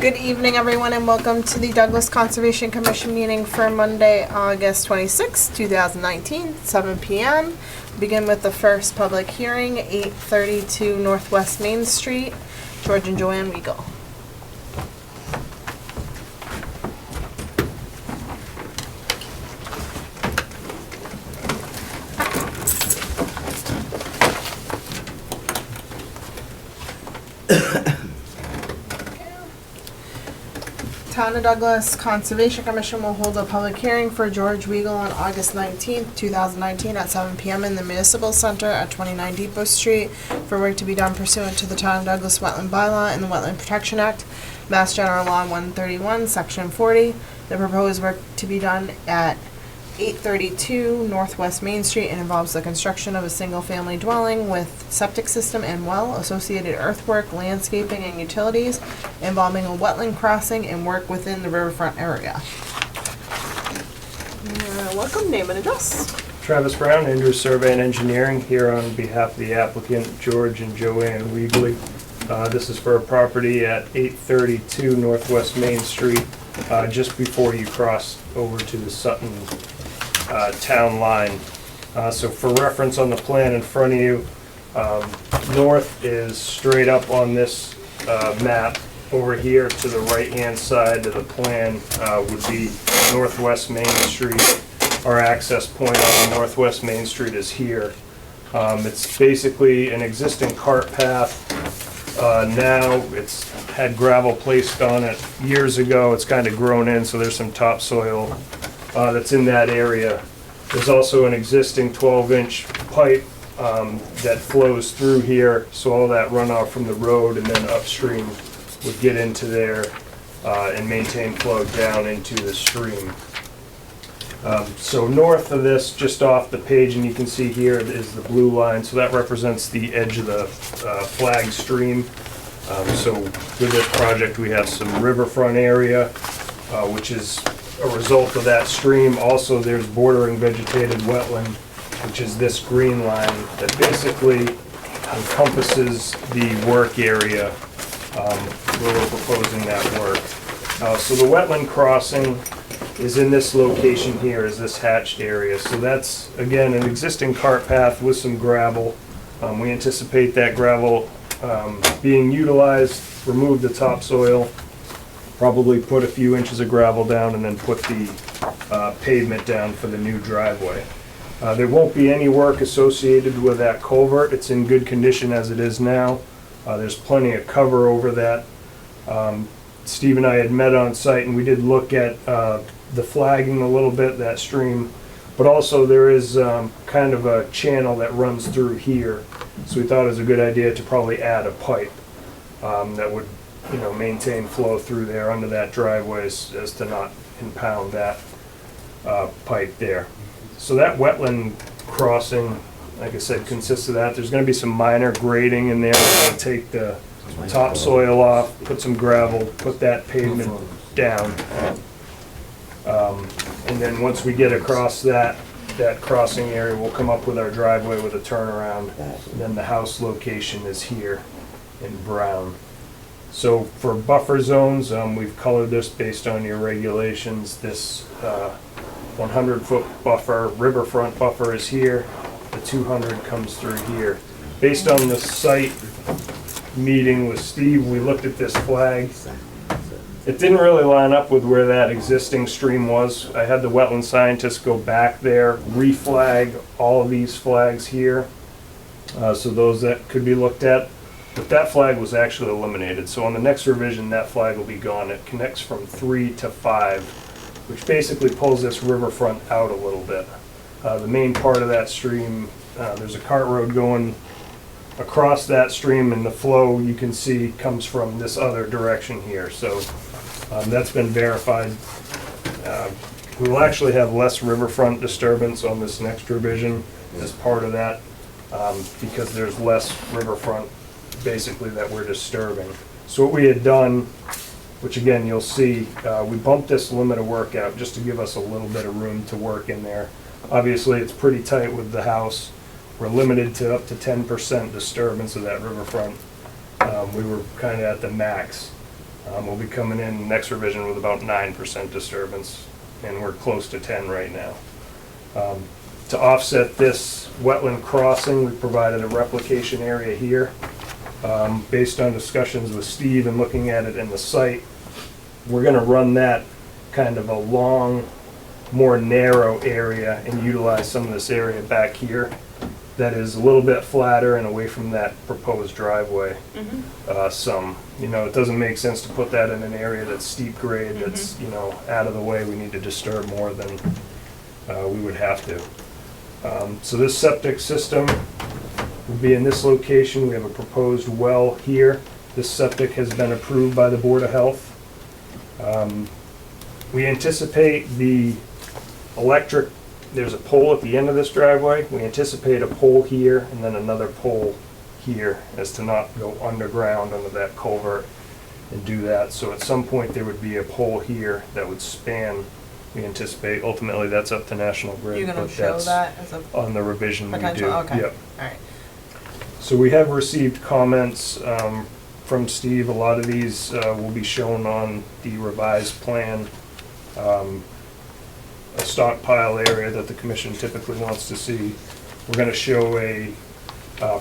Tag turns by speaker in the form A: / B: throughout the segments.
A: Good evening, everyone, and welcome to the Douglas Conservation Commission meeting for Monday, August 26, 2019, 7 p.m. Begin with the first public hearing, 832 Northwest Main Street, George and Joanne WIEGELE. Town of Douglas Conservation Commission will hold a public hearing for George WIEGELE on August 19th, 2019 at 7 p.m. in the Municipal Center at 29 Depot Street for work to be done pursuant to the Town of Douglas Wetland Bylaw and the Wetland Protection Act, Mass General Law 131, Section 40. The proposed work to be done at 832 Northwest Main Street and involves the construction of a single-family dwelling with septic system and well, associated earthwork, landscaping, and utilities, involving a wetland crossing and work within the riverfront area. Welcome, name and address.
B: Travis Brown, Andrews Survey and Engineering, here on behalf of the applicant George and Joanne WIEGELE. This is for a property at 832 Northwest Main Street, just before you cross over to the Sutton town line. So for reference on the plan in front of you, north is straight up on this map. Over here to the right hand side of the plan would be Northwest Main Street. Our access point on Northwest Main Street is here. It's basically an existing cart path. Now it's had gravel placed on it years ago. It's kind of grown in, so there's some topsoil that's in that area. There's also an existing 12-inch pipe that flows through here, so all that runoff from the road and then upstream would get into there and maintain flow down into the stream. So north of this, just off the page, and you can see here is the blue line, so that represents the edge of the flag stream. So with this project we have some riverfront area, which is a result of that stream. Also there's bordering vegetated wetland, which is this green line that basically encompasses the work area where we're proposing that work. So the wetland crossing is in this location here, is this hatched area. So that's, again, an existing cart path with some gravel. We anticipate that gravel being utilized, remove the topsoil, probably put a few inches of gravel down, and then put the pavement down for the new driveway. There won't be any work associated with that culvert. It's in good condition as it is now. There's plenty of cover over that. Steve and I had met on site and we did look at the flagging a little bit, that stream, but also there is kind of a channel that runs through here. So we thought it was a good idea to probably add a pipe that would, you know, maintain flow through there under that driveway as to not impound that pipe there. So that wetland crossing, like I said, consists of that. There's going to be some minor grading in there. We're going to take the topsoil off, put some gravel, put that pavement down. And then once we get across that crossing area, we'll come up with our driveway with a turnaround. And then the house location is here in brown. So for buffer zones, we've colored this based on your regulations. This 100-foot buffer, riverfront buffer is here. The 200 comes through here. Based on the site meeting with Steve, we looked at this flag. It didn't really line up with where that existing stream was. I had the wetland scientists go back there, reflag all of these flags here, so those that could be looked at. But that flag was actually eliminated. So on the next revision, that flag will be gone. It connects from 3 to 5, which basically pulls this riverfront out a little bit. The main part of that stream, there's a cart road going across that stream, and the flow you can see comes from this other direction here. So that's been verified. We will actually have less riverfront disturbance on this next revision as part of that because there's less riverfront basically that we're disturbing. So what we had done, which again you'll see, we bumped this limit of work out just to give us a little bit of room to work in there. Obviously it's pretty tight with the house. We're limited to up to 10% disturbance of that riverfront. We were kind of at the max. We'll be coming in next revision with about 9% disturbance, and we're close to 10 right now. To offset this wetland crossing, we provided a replication area here. Based on discussions with Steve and looking at it in the site, we're gonna run that kind of a long, more narrow area and utilize some of this area back here that is a little bit flatter and away from that proposed driveway. You know, it doesn't make sense to put that in an area that's steep grade, that's, you know, out of the way. We need to disturb more than we would have to. So this septic system will be in this location. We have a proposed well here. This septic has been approved by the Board of Health. We anticipate the electric, there's a pole at the end of this driveway. We anticipate a pole here and then another pole here, as to not go underground under that culvert and do that. So at some point there would be a pole here that would span. We anticipate, ultimately that's up to National Grid.
A: You're gonna
B: but
A: show
B: that's
A: that as a
B: on the revision we do.
A: potential, okay,
B: Yep.
A: alright.
B: So we have received comments from Steve. A lot of these will be shown on the revised plan. A stockpile area that the commission typically wants to see. We're gonna show a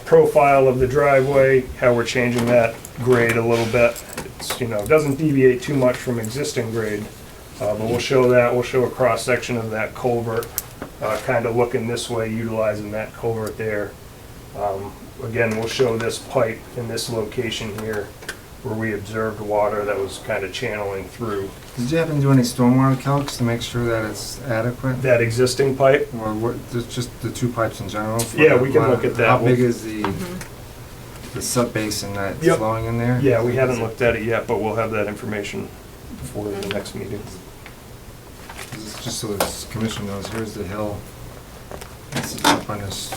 B: profile of the driveway, how we're changing that grade a little bit. It's, you know, doesn't deviate too much from existing grade, but we'll show that. We'll show a cross-section of that culvert, kind of looking this way, utilizing that culvert there. Again, we'll show this pipe in this location here where we observed water that was kind of channeling through.
C: Did you happen to do any stormwater calcs to make sure that it's adequate?
B: That existing pipe,
C: Or what, just the two pipes in general? for
B: Yeah,
C: the
B: we can
C: water?
B: look at that.
C: How big is the sub-basin that's
B: Yep.
C: flowing in there?
B: yeah, we haven't looked at it yet, but we'll have that information for the next meeting.
C: This is just so the commission knows, here's the hill. This is up on this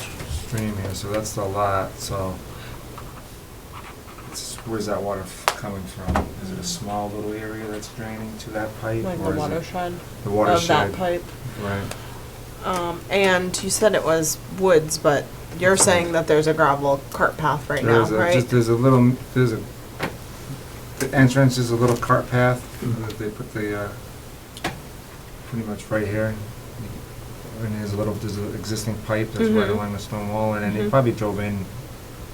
C: stream here, so that's the lot, so. Where's that water coming from? Is it a small little area that's draining to that pipe?
A: Like
C: or
A: the
C: is it
A: watershed
C: The
A: of
C: watershed.
A: that pipe.
C: Right.
A: And you said it was woods, but you're saying that there's a gravel cart path right now, right?
C: There's a, the entrance is a little cart path. They put the, pretty much right here. And there's an existing pipe that's right along the stone wall, and then they probably drove in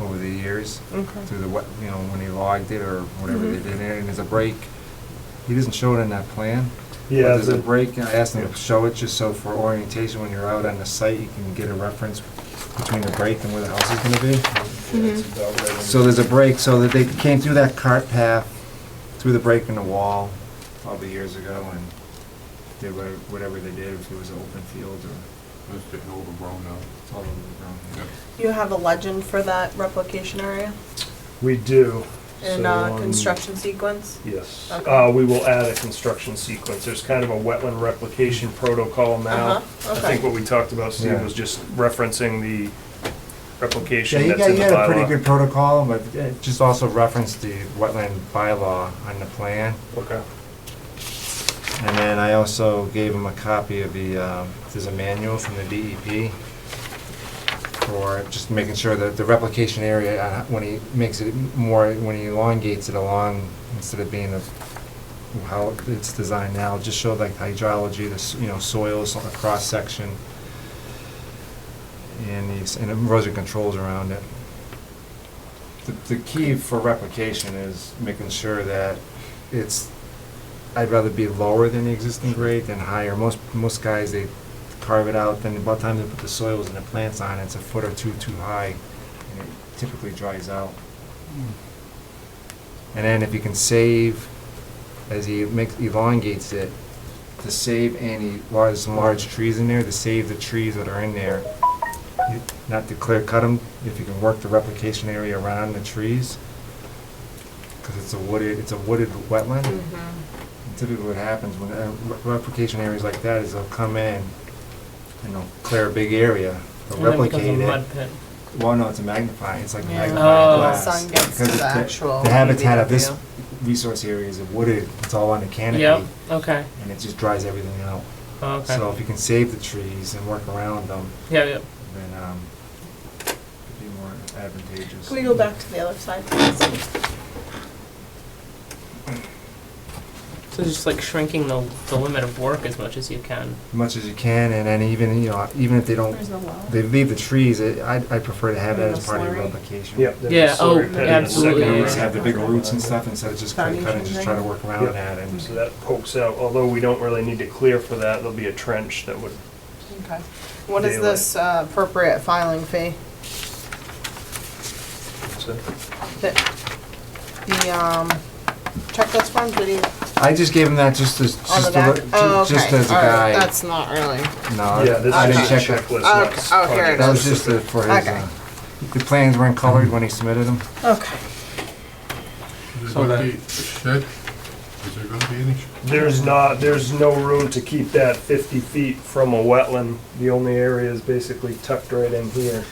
C: over the years
A: Okay.
C: through the wet, you know, when they logged it or whatever they did there, and there's a break. He doesn't show it in that plan.
B: Yeah,
C: But there's a
B: the-
C: break, I asked him to show it just so for orientation, when you're out on the site, you can get a reference between the break and where the house is gonna be.
B: it's about right in-
C: So there's a break, so that they came through that cart path, through the break in the wall, probably years ago, and did whatever they did, if it was an open field or.
D: It's getting overgrown now.
C: It's all overgrown.
D: Yep.
A: You have a legend for that replication area
B: We do.
A: in
B: So, on-
A: construction sequence?
B: Yes.
A: Okay.
B: We will add a construction sequence. There's kind of a wetland replication protocol now. I
A: Okay.
B: think what we talked about, Steve,
C: Yeah.
B: was just referencing the replication
C: Yeah,
B: that's in the
C: you had a pretty
B: bylaw.
C: good protocol, but it just also referenced the wetland bylaw on the plan.
B: Okay.
C: And then I also gave him a copy of the, there's a manual from the DEP for just making sure that the replication area, when he makes it more, when he elongates it along, instead of being how it's designed now, just show like hydrology, soils, a cross-section, and erosion controls around it. The key for replication is making sure that I'd rather be lower than the existing grade than higher. Most guys, they carve it out, then by the time they put the soils and the plants on, it's a foot or two too high, and it typically dries out. And then if you can save, as he elongates it, to save any large trees in there, to save the trees that are in there, not to clear cut them, if you can work the replication area around the trees, because it's a wooded wetland. And typically what happens when replication areas like that is they'll come in and they'll clear a big area, they'll
E: And then it
C: replicate
E: becomes a
C: it.
E: mud pit.
C: Well, no, it's a magnifying, it's like
A: Yeah.
C: magnifying
E: Oh.
C: glass.
A: Sun gets
C: Because
A: to the
C: it-
A: actual
C: The habitat of this
A: view.
C: resource area is wooded, it's all on the canopy,
E: Yep, okay,
C: and it just dries everything out.
E: okay.
C: So if you can save the trees and work around them,
E: Yeah,
C: then it'd be more advantageous.
A: Can we go back to the other side, please?
E: So just like shrinking the limit of work as much as you can.
C: as much as you can, and then even, even if they don't,
A: Where's the well?
C: they leave the trees, I prefer to have that
A: And
C: as
A: the
C: part of your
A: slurry?
C: replication.
B: Yep. there's
E: Yeah,
B: a slurry
E: oh,
B: pit in the
E: absolutely,
B: second
E: yeah.
C: Just
B: row.
C: have the big roots and stuff instead of just cut and just try to work around
B: Yep.
C: that, and
B: So that pokes out, although we don't really need to clear for that, there'll be a trench that would,
A: Okay. What is
B: Daylight.
A: this appropriate filing fee?
B: so,
A: The checklist form, did he,
C: I just gave him that just as,
A: on the
C: just,
A: back? Oh, okay.
C: just as a
A: All right,
C: guide.
A: that's not really,
C: No,
B: yeah, this
C: I
B: is
C: didn't
B: a
C: check it.
B: checklist, not
A: Okay. Oh, here it
C: That was
A: is.
C: just for his,
A: Okay.
C: the plans weren't colored when he submitted them.
A: okay.
D: So that shed, is there gonna be any shed?
B: There's no room to keep that 50 feet from a wetland. The only area is basically tucked right in here.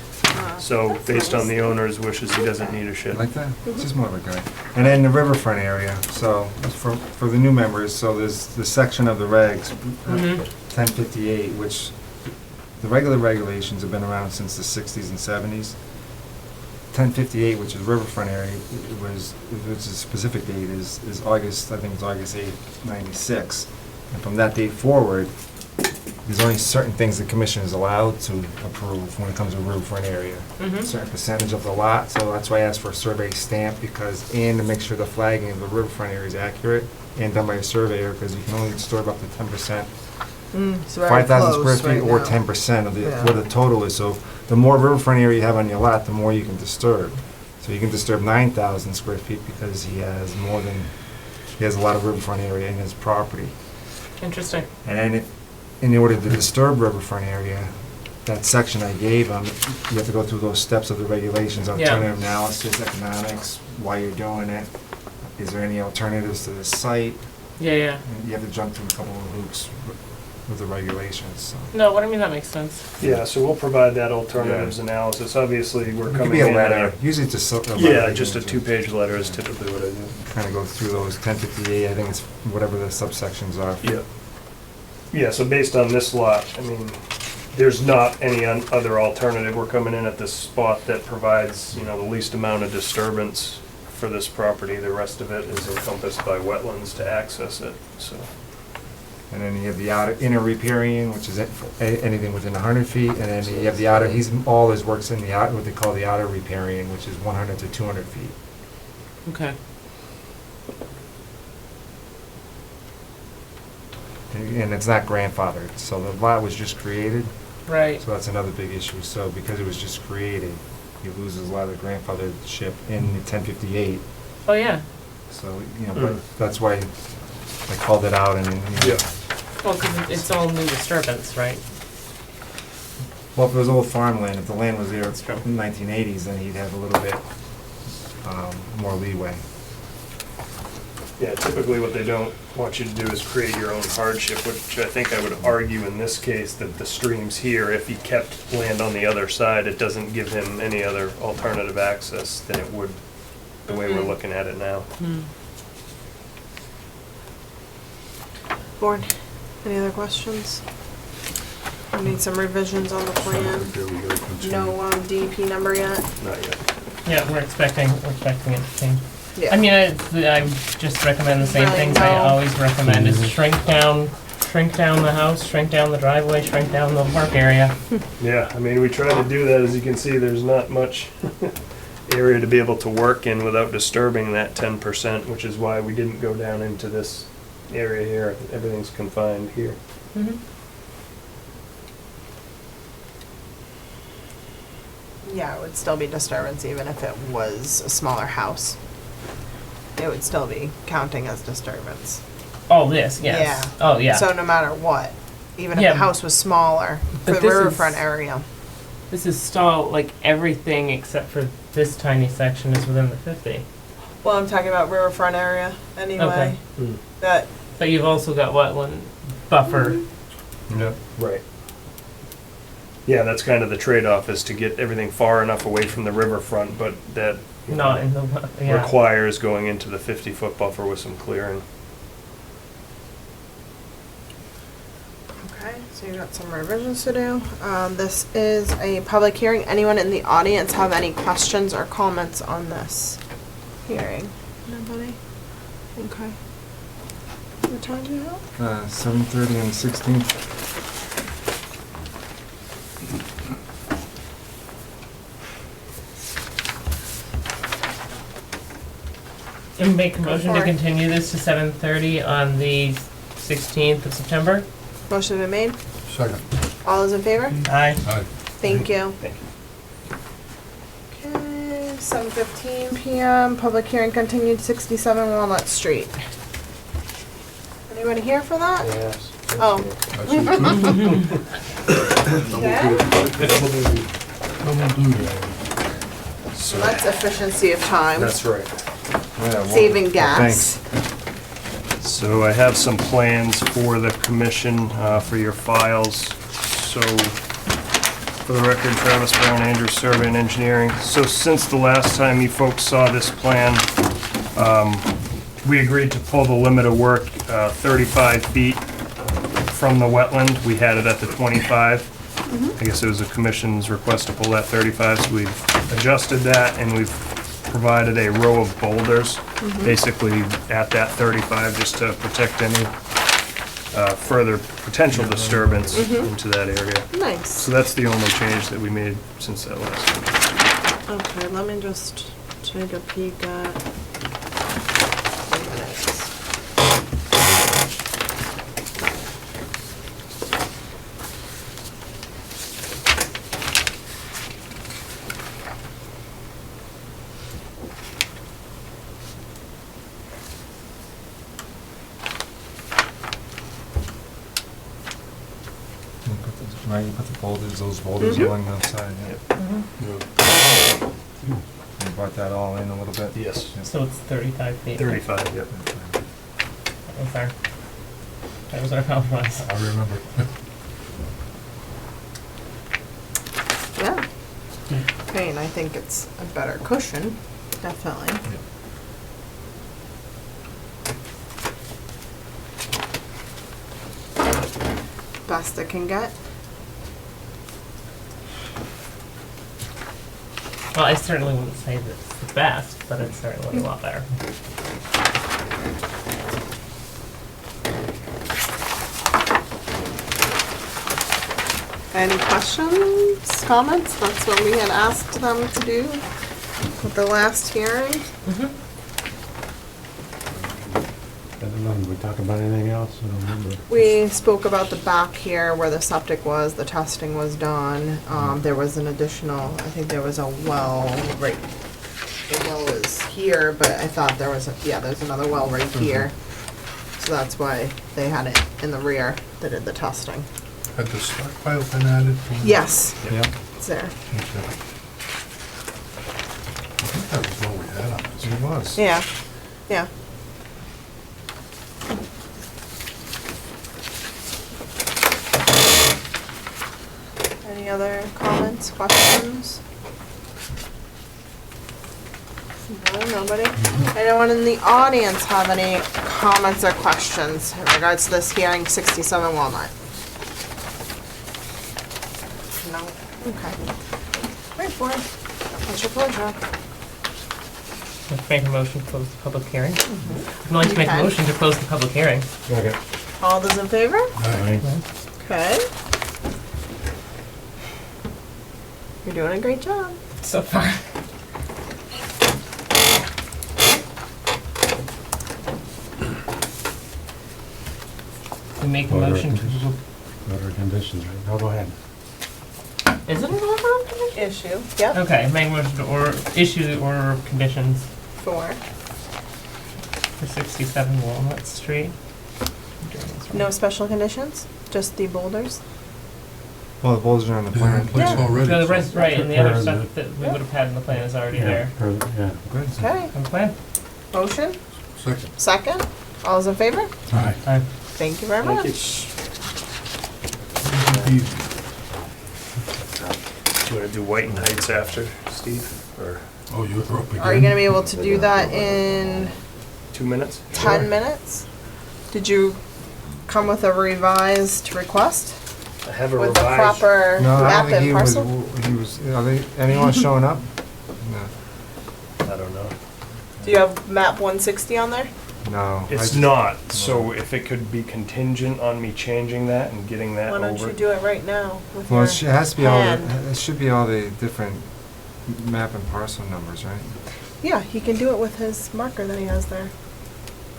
B: So based on the owner's wishes, he doesn't need a shed.
C: Like that? It's just more of a guide. And then the riverfront area, so for the new members, so there's the section of the regs, 1058, which the regular regulations have been around since the 60s and 70s. 1058, which is riverfront area, it was, it's a specific date, is August, I think it's August 8th, 96. And from that date forward, there's only certain things the commission is allowed to approve when it comes to riverfront area.
E: Mm-hmm.
C: Certain percentage of the lot, so that's why I asked for a survey stamp, because, and to make sure the flagging of the riverfront area is accurate, and done by a surveyor, because you can only store up to 10%.
A: It's very
C: 5,000 square
A: close
C: feet
A: right
C: or
A: now.
C: 10% of the,
A: Yeah.
C: what the total is, so the more riverfront area you have on your lot, the more you can disturb. So you can disturb 9,000 square feet because he has more than, he has a lot of riverfront area in his property.
E: Interesting.
C: And then in order to disturb riverfront area, that section I gave him, you have to go through those steps of the regulations,
E: Yeah.
C: alternative analysis, economics, why you're doing it, is there any alternatives to the site?
E: Yeah, yeah.
C: And you have to jump through a couple of hoops with the regulations, so.
E: No, what I mean, that makes sense.
B: Yeah, so we'll provide that alternatives analysis. Obviously, we're
C: It could
B: coming
C: be a
B: in.
C: letter, usually it's just a letter.
B: Yeah, just a two-page letter is typically what I do.
C: Kind of go through those 1058, I think it's whatever the subsections are.
B: Yeah. Yeah, so based on this lot, I mean, there's not any other alternative. We're coming in at this spot that provides, the least amount of disturbance for this property. The rest of it is encompassed by wetlands to access it, so.
C: And then you have the outer, inner riparian, which is anything within 100 feet, and then you have the outer, all his work's in the outer, what they call the outer riparian, which is 100 to 200 feet.
E: Okay.
C: And it's not grandfathered, so the lot was just created,
E: Right.
C: so that's another big issue. So because it was just created, he loses a lot of the grandfathership in the 1058.
E: Oh, yeah.
C: So, but that's why I called it out and,
B: Yeah.
E: Well, because it's all new disturbance, right?
C: Well, if it was old farmland, if the land was there
E: That's true.
C: in the 1980s, then he'd have a little bit more leeway.
B: Yeah, typically what they don't want you to do is create your own hardship, which I think I would argue in this case that the stream's here. If he kept land on the other side, it doesn't give him any other alternative access than it would the way we're looking at it now.
A: Board, any other questions? We need some revisions on the plan.
D: Okay, we gotta continue.
A: No DEP number yet?
B: Not yet.
E: Yeah, we're expecting it to change.
A: Yeah.
E: I mean, I just recommend the same
A: Right,
E: things I
A: no.
E: always recommend, is shrink down the house, shrink down the driveway, shrink down the park area.
B: Yeah, I mean, we try to do that. As you can see, there's not much area to be able to work in without disturbing that 10%, which is why we didn't go down into this area here. Everything's confined here.
A: Yeah, it would still be disturbance even if it was a smaller house. It would still be counting as disturbance.
E: Oh, this, yes.
A: Yeah.
E: Oh, yeah.
A: So no matter what, even if
E: Yeah,
A: the house was smaller, for
E: but
A: the
E: this
A: riverfront
E: is-
A: area.
E: This is still, like, everything except for this tiny section is within the 50.
A: Well, I'm talking about riverfront area anyway.
B: Hmm.
A: That,
E: But you've also got wetland buffer.
C: Yep.
B: Right. Yeah, that's kind of the trade-off, is to get everything far enough away from the riverfront, but that
E: Not in the, yeah.
B: requires going into the 50-foot buffer with some clearing.
A: okay, so you got some revisions to do. This is a public hearing. Anyone in the audience have any questions or comments on this hearing? Nobody? Okay. What time do you have?
C: 7:30 on the 16th.
E: And make a motion to
A: for it.
E: continue this to 7:30 on the 16th of September?
A: Motion been made.
D: Second.
A: All those in favor?
E: Aye.
D: Aye.
A: Thank you.
B: Thank you.
A: Okay, 7:15 PM, public hearing continued, 67 Walnut Street. Anybody here for that?
B: Yes.
A: Oh.
D: That's it, too.
A: Okay.
D: Double duty.
A: So that's efficiency of time,
B: That's right.
A: saving gas.
B: So I have some plans for the commission, for your files. So, for the record, Travis Brown, Andrews Survey and Engineering. So since the last time you folks saw this plan, we agreed to pull the limit of work 35 feet from the wetland. We had it at the 25. I guess it was the commission's request to pull that 35, so we've adjusted that, and we've provided a row of boulders, basically at that 35, just to protect any further potential disturbance into that area.
A: Nice.
B: So that's the only change that we made since that last time.
A: Okay, let me just take a peek at the minutes.
C: Right, you put the boulders, those boulders along the side, yeah.
D: Yeah.
C: You brought that all in a little bit?
B: Yes.
E: So it's 35 feet.
B: 35, yep.
E: That was our compromise.
D: I remember.
A: Yeah. Okay, and I think it's a better cushion, definitely. Best it can get.
E: Well, I certainly wouldn't say that it's the best, but it's certainly a lot better.
A: Any questions, comments? That's what we had asked them to do with the last hearing.
F: I don't know, did we talk about anything else? I don't remember.
A: We spoke about the back here where the septic was, the testing was done. There was an additional, I think there was a well right, the well is here, but I thought there was, there's another well right here. So that's why they had it in the rear that did the testing.
D: Had the stockpile been added?
A: Yes,
C: Yeah.
A: it's there.
D: Okay. I think that was all we had on this.
C: It was.
A: Yeah, yeah. Any other comments, questions? No, nobody? Anyone in the audience have any comments or questions in regards to this hearing, 67 Walnut? No? Okay. Great, board. What's your pleasure?
E: Let's make a motion to close the public hearing. I'd like to make a
A: Okay.
E: motion to close the public hearing.
F: Okay.
A: All those in favor?
D: Aye.
A: Okay. You're doing a great job.
E: So far. We make a motion to,
F: Order of conditions, right? No, go ahead.
E: is it an order of conditions?
A: Issue. Yep.
E: Okay, make a motion to issue the order of conditions
A: 4.
E: for 67 Walnut Street. I'm doing this wrong.
A: No special conditions? Just the boulders?
C: Well, the boulders are on the
D: They're in
C: plan.
D: place
A: Yeah.
D: already.
E: No, the
D: so-
E: rest, right, and the other
F: Prepared,
E: stuff that we would have had in the plan is already there.
F: Yeah.
C: Good.
A: Okay.
E: On the plan?
A: Motion?
D: Second.
A: Second? All those in favor?
D: Aye.
E: Aye.
A: Thank you very
B: Thank you.
A: much.
D: Easy.
B: Do you want to do Whitin Heights after, Steve, or
D: Oh, you're up again?
A: Are you gonna be able to do that in
B: 2 minutes?
A: 10 minutes? Did you come with a revised request?
B: I have a
A: With the
B: revised.
A: proper
C: No, I
A: map
C: don't think
A: and
C: he was,
A: parcel?
C: are they, anyone showing up? No.
B: I don't know.
A: Do you have map 160 on there?
C: No. I
B: It's
C: just-
B: not, so if it could be contingent on me changing that and getting that
A: Why
B: over.
A: don't you do it right now with
C: Well,
A: your
C: it has to be all,
A: hand?
C: it should be all the different map and parcel numbers, right?
A: Yeah, he can do it with his marker that he has there.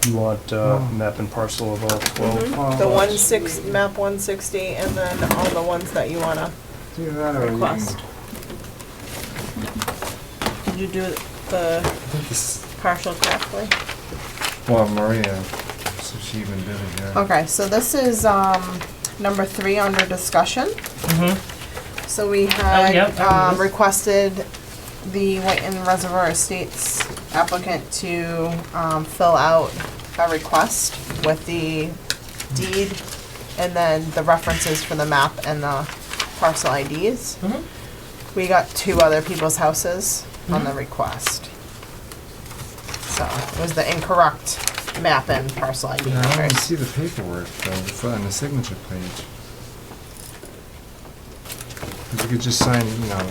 B: You want map and parcel of all 12?
A: Mhm. The 16, map 160, and then all the ones that you wanna
C: Do that or you
A: request. Did you do the
C: This-
A: partial correctly?
C: Well, Maria, so she even did it, yeah.
A: Okay, so this is, number 3 under discussion.
E: Mm-hmm.
A: So we had,
E: yep, I know this.
A: requested the Whitin Reservoir Estates applicant to, fill out a request with the deed and then the references for the map and the parcel IDs.
E: Mhm.
A: We got 2 other people's houses on the request. So it was the incorrect map and parcel ID
C: Yeah, I don't
A: numbers.
C: see the paperwork though, it's on the signature page. 'Cause you could just sign,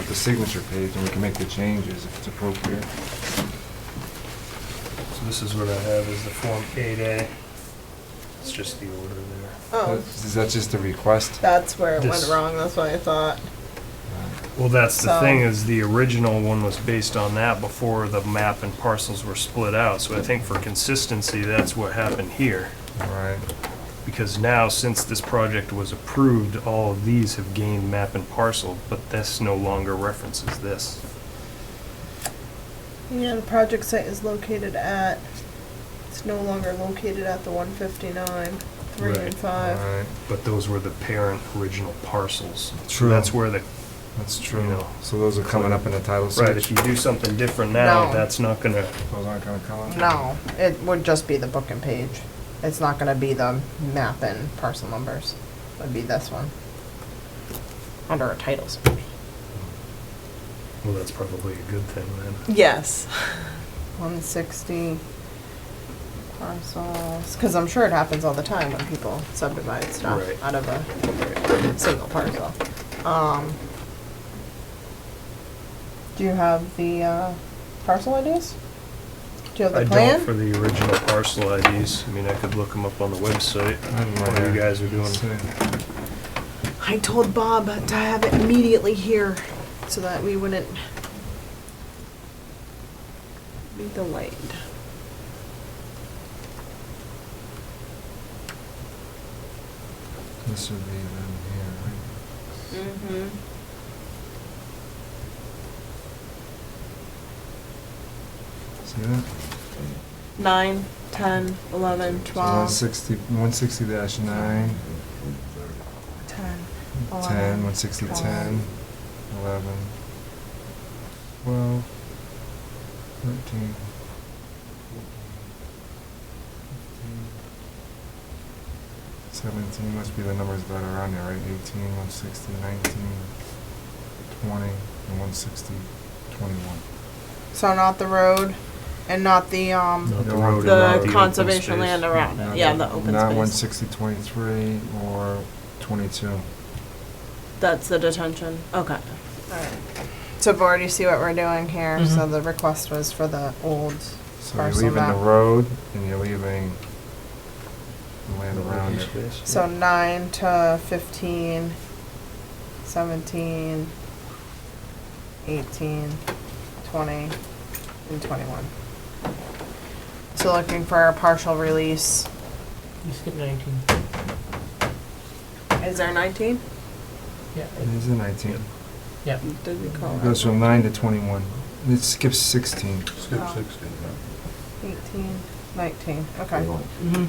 C: the signature page and we can make the changes if it's appropriate.
B: So this is what I have is the Form 8A. It's just the order there.
A: Oh,
C: Is that just a request?
A: that's where it went
B: This-
A: wrong, that's what I thought.
B: Well, that's the
A: So-
B: thing, is the original one was based on that before the map and parcels were split out. So I think for consistency, that's what happened here.
C: Alright,
B: Because now, since this project was approved, all of these have gained map and parcel, but this no longer references this.
A: Yeah, the project site is located at, it's no longer located at the 159, 3 and
B: Right.
A: 5.
C: alright,
B: But those were the parent original parcels. So
C: True.
B: that's where the,
C: that's
B: You
C: true.
B: know.
C: So those are coming up in the title search?
B: right, if you do something different now,
A: No.
B: that's not gonna,
C: Those aren't gonna come up?
A: No, it would just be the book and page. It's not gonna be the map and parcel numbers. It'd be this one. Under our titles.
B: well, that's probably a good thing then.
A: Yes. 160 parcels, because I'm sure it happens all the time when people subdivide stuff
B: Right.
A: out of a single parcel. Do you have the parcel IDs? Do you have
B: I
A: the
B: don't
A: plan?
B: for the original parcel IDs. I mean, I could look them up on the website. What you guys are doing.
A: I told Bob to have it immediately here so that we wouldn't be delayed.
C: This would be them here, right?
A: Mm-hmm.
C: See that?
A: 9, 10, 11, 12,
C: 160-9,
A: 10,
C: 10,
A: 11,
C: 160,
A: 12.
C: 10, 11, 12, 13, 17 must be the numbers that are on there, right? 18, 160, 19, 20, and 160, 21.
A: So not the road and not the
B: Not the
C: The
B: road and not
A: the
B: open
A: conservation
B: space.
A: land around it. Yeah, the open
C: Not
A: space.
C: 160, 23, or 22.
A: That's the detention. Okay. Alright. So Board, you see what we're doing here? So
E: Mhm.
A: the request was for the old
C: So you're
A: parcel
C: leaving the
A: map.
C: road and you're leaving the land around it.
B: Space.
A: So 9 to 15, 17, 18, 20, and 21. So looking for a partial release.
E: You skipped 19.
A: Is there 19?
E: Yeah.
C: It is a 19.
E: Yeah.
A: Did we call
C: It goes from 9 to 21. It skips 16.
D: Skip
A: Oh.
D: 16,
A: 18, 19, okay.
E: Mm-hmm.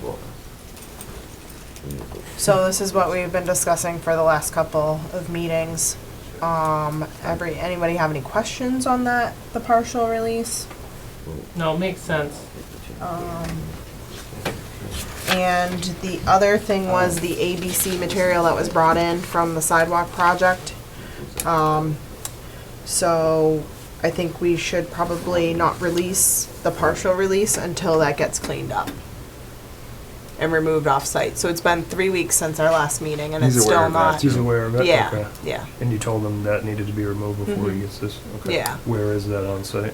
A: So this is what we've been discussing for the last couple of meetings. Anybody have any questions on that, the partial release?
E: No, it makes sense.
A: And the other thing was the ABC material that was brought in from the sidewalk project. So I think we should probably not release the partial release until that gets cleaned up and removed off-site. So it's been 3 weeks since our last meeting and
C: He's
A: it's
C: aware
A: still
C: of that,
A: not.
C: too.
B: He's aware of it?
A: Yeah,
B: Okay.
A: yeah.
B: And you told him that needed to be removed before he
A: Mhm.
B: gets this? Okay.
A: Yeah.
B: Where is that on site?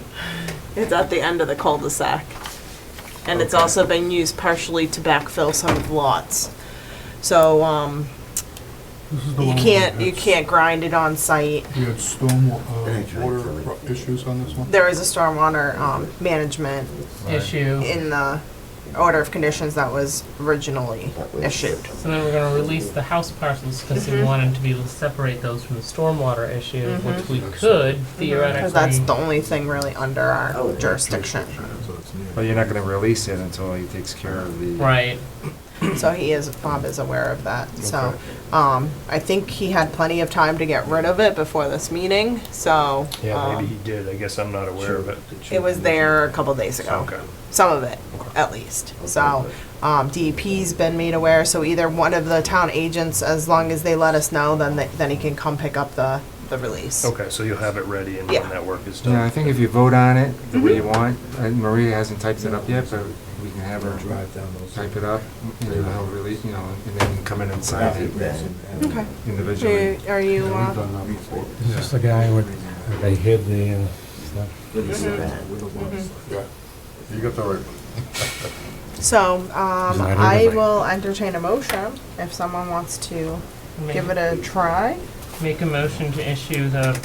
A: It's at the end of the cul-de-sac. And it's
B: Okay.
A: also been used partially to backfill some of the lots. So,
D: This is the
A: you
D: one
A: can't grind it on site.
D: We had storm water issues on this one?
A: There is a stormwater, management
E: Issue.
A: in the order of conditions that was originally issued.
E: So then we're gonna release the house parcels because we wanted to be able to separate those from the stormwater issue, which we could theoretically.
A: Because that's the only thing really under our jurisdiction.
C: But you're not gonna release it until he takes care of the.
E: Right.
A: So Bob is aware of that. So,
B: Okay.
A: I think he had plenty of time to get rid of it before this meeting, so.
B: Yeah, maybe he did. I guess I'm not aware of it.
A: It was there a couple days ago.
B: Okay.
A: Some of it, at least. So, DEP's been made aware, so either one of the town agents, as long as they let us know, then he can come pick up the release.
B: Okay, so you'll have it ready and
A: Yeah.
B: when that work is done.
C: Yeah, I think if you vote on it the way you want, Maria hasn't typed it up yet, but we can have her type it up, and then he'll release, and then you can come in and sign it
A: Okay.
C: individually.
A: Are you,
D: We've done that before.
F: Is this the guy with, they hid the stuff?
D: Yeah, you got the right one.
A: so,
F: Not
A: I
F: everybody.
A: will entertain a motion if someone wants to give it a try.
E: Make a motion to issue the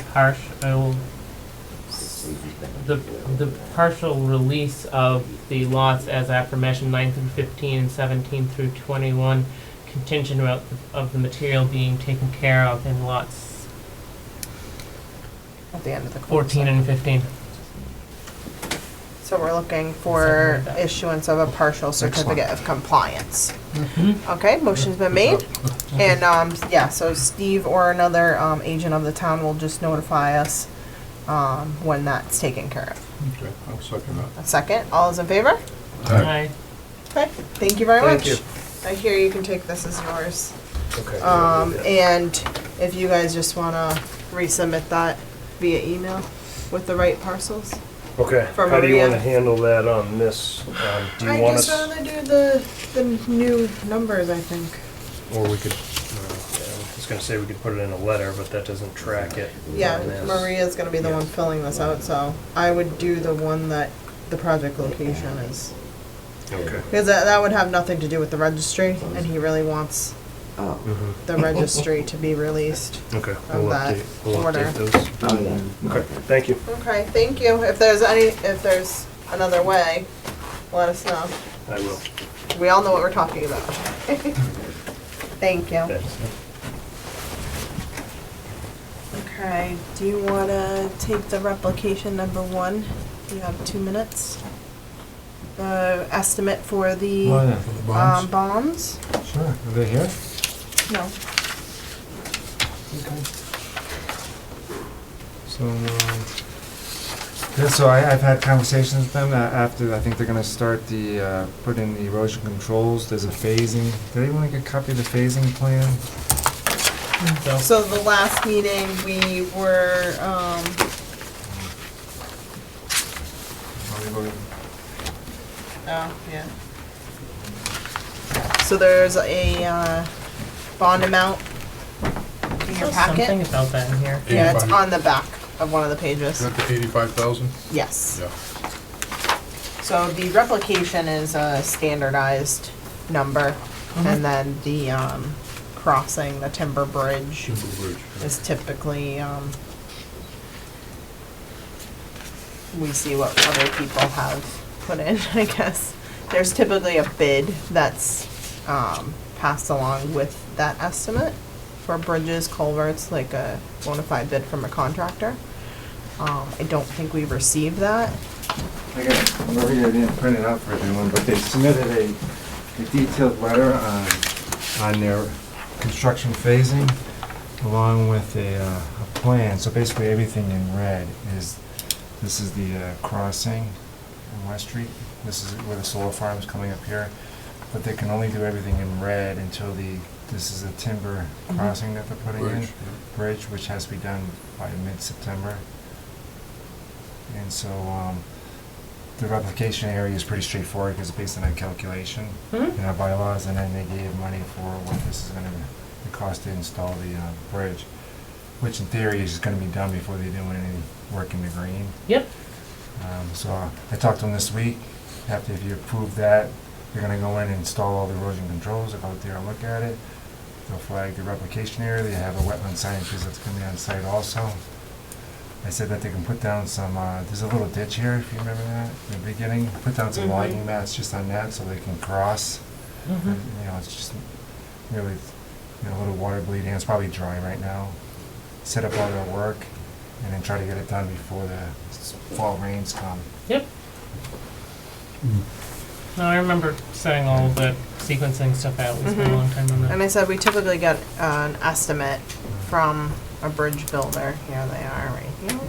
E: partial release of the lots as aforementioned, 9 through 15 and 17 through 21, contingent of the material being taken care of in lots
A: At the end of the
E: 14 and 15.
A: So we're looking for
E: Something like that.
A: issuance of a partial certificate of compliance.
E: Mm-hmm.
A: Okay, motion's been made. And, yeah, so Steve or another, agent of the town will just notify us, when that's taken care of.
D: Okay, I'll second that.
A: A second, all is in favor?
E: Aye.
A: Okay, thank you very
B: Thank
A: much.
B: you.
A: I hear you can take this as yours.
B: Okay.
A: And if you guys just wanna resubmit that via email with the right parcels.
B: Okay,
A: for
B: how do you
A: Maria.
B: want to handle that on this? Do you
A: I'd
B: want
A: just
B: us,
A: rather do the new numbers, I think.
B: or we could, I was gonna say we could put it in a letter, but that doesn't track it.
A: Yeah,
B: on this.
A: Maria's gonna be the
B: Yeah.
A: one filling this out, so I would do the one that the project location is.
B: Okay.
A: Because that would have nothing to do with the registry, and he really wants
B: Mhm.
A: the registry to be released.
B: Okay,
A: Of
B: we'll
A: that order.
B: update those. Okay, thank you.
A: Okay, thank you. If there's another way, let us know.
B: I will.
A: We all know what we're talking about. Thank you.
B: Thanks.
A: Okay, do you wanna take the replication number 1? You have 2 minutes. The estimate for the,
D: For the bonds?
A: bonds?
C: Sure, are they here?
A: No.
C: So, yeah, so I've had conversations with them after, I think they're gonna start put in the erosion controls, there's a phasing. Did anyone get a copy of the phasing plan?
E: So,
A: So the last meeting, we were, oh, yeah. So there's a, bond amount in your
E: there's something
A: packet.
E: about that in here.
A: Yeah, it's
D: 85.
A: on the back of one of the pages.
D: Is that the 85,000?
A: Yes.
D: Yeah.
A: So the replication is a standardized number, and then the, crossing, the timber bridge,
D: Timber Bridge. yeah.
A: is typically, we see what other people have put in, I guess. There's typically a bid that's, passed along with that estimate for bridges, culverts, like a bona fide bid from a contractor. I don't think we received that.
C: Maria didn't print it out for everyone, but they submitted a detailed letter on their construction phasing, along with a plan. So basically, everything in red is, this is the crossing on West Street. This is where the solar farm is coming up here. But they can only do everything in red until this is a timber crossing that they're putting in.
D: Bridge, yeah.
C: Bridge, which has to be done by mid-September. And so, the replication area is pretty straightforward because it's based on a calculation in our bylaws, and then they gave money for what this is gonna, the cost to install the bridge, which in theory is gonna be done before they're doing any work in the green.
E: Yep.
C: So I talked to them this week, After, if you approve that, you're gonna go in and install all the erosion controls, they'll go out there and look at it. They'll flag the replication area, they have a wetland scientist that's gonna be on site also. I said that they can put down some, there's a little ditch here, if you remember that, in the beginning. Put down some lighting mats just on that so they can cross. And, you know, it's just really, you know, a little water bleeding. It's probably dry right now. Set up all their work and then try to get it done before the fall rains come.
E: Yep. No, I remember setting all of the sequencing stuff out. It was a long time on that.
A: And I said we typically get an estimate from a bridge builder. Here they are, right here.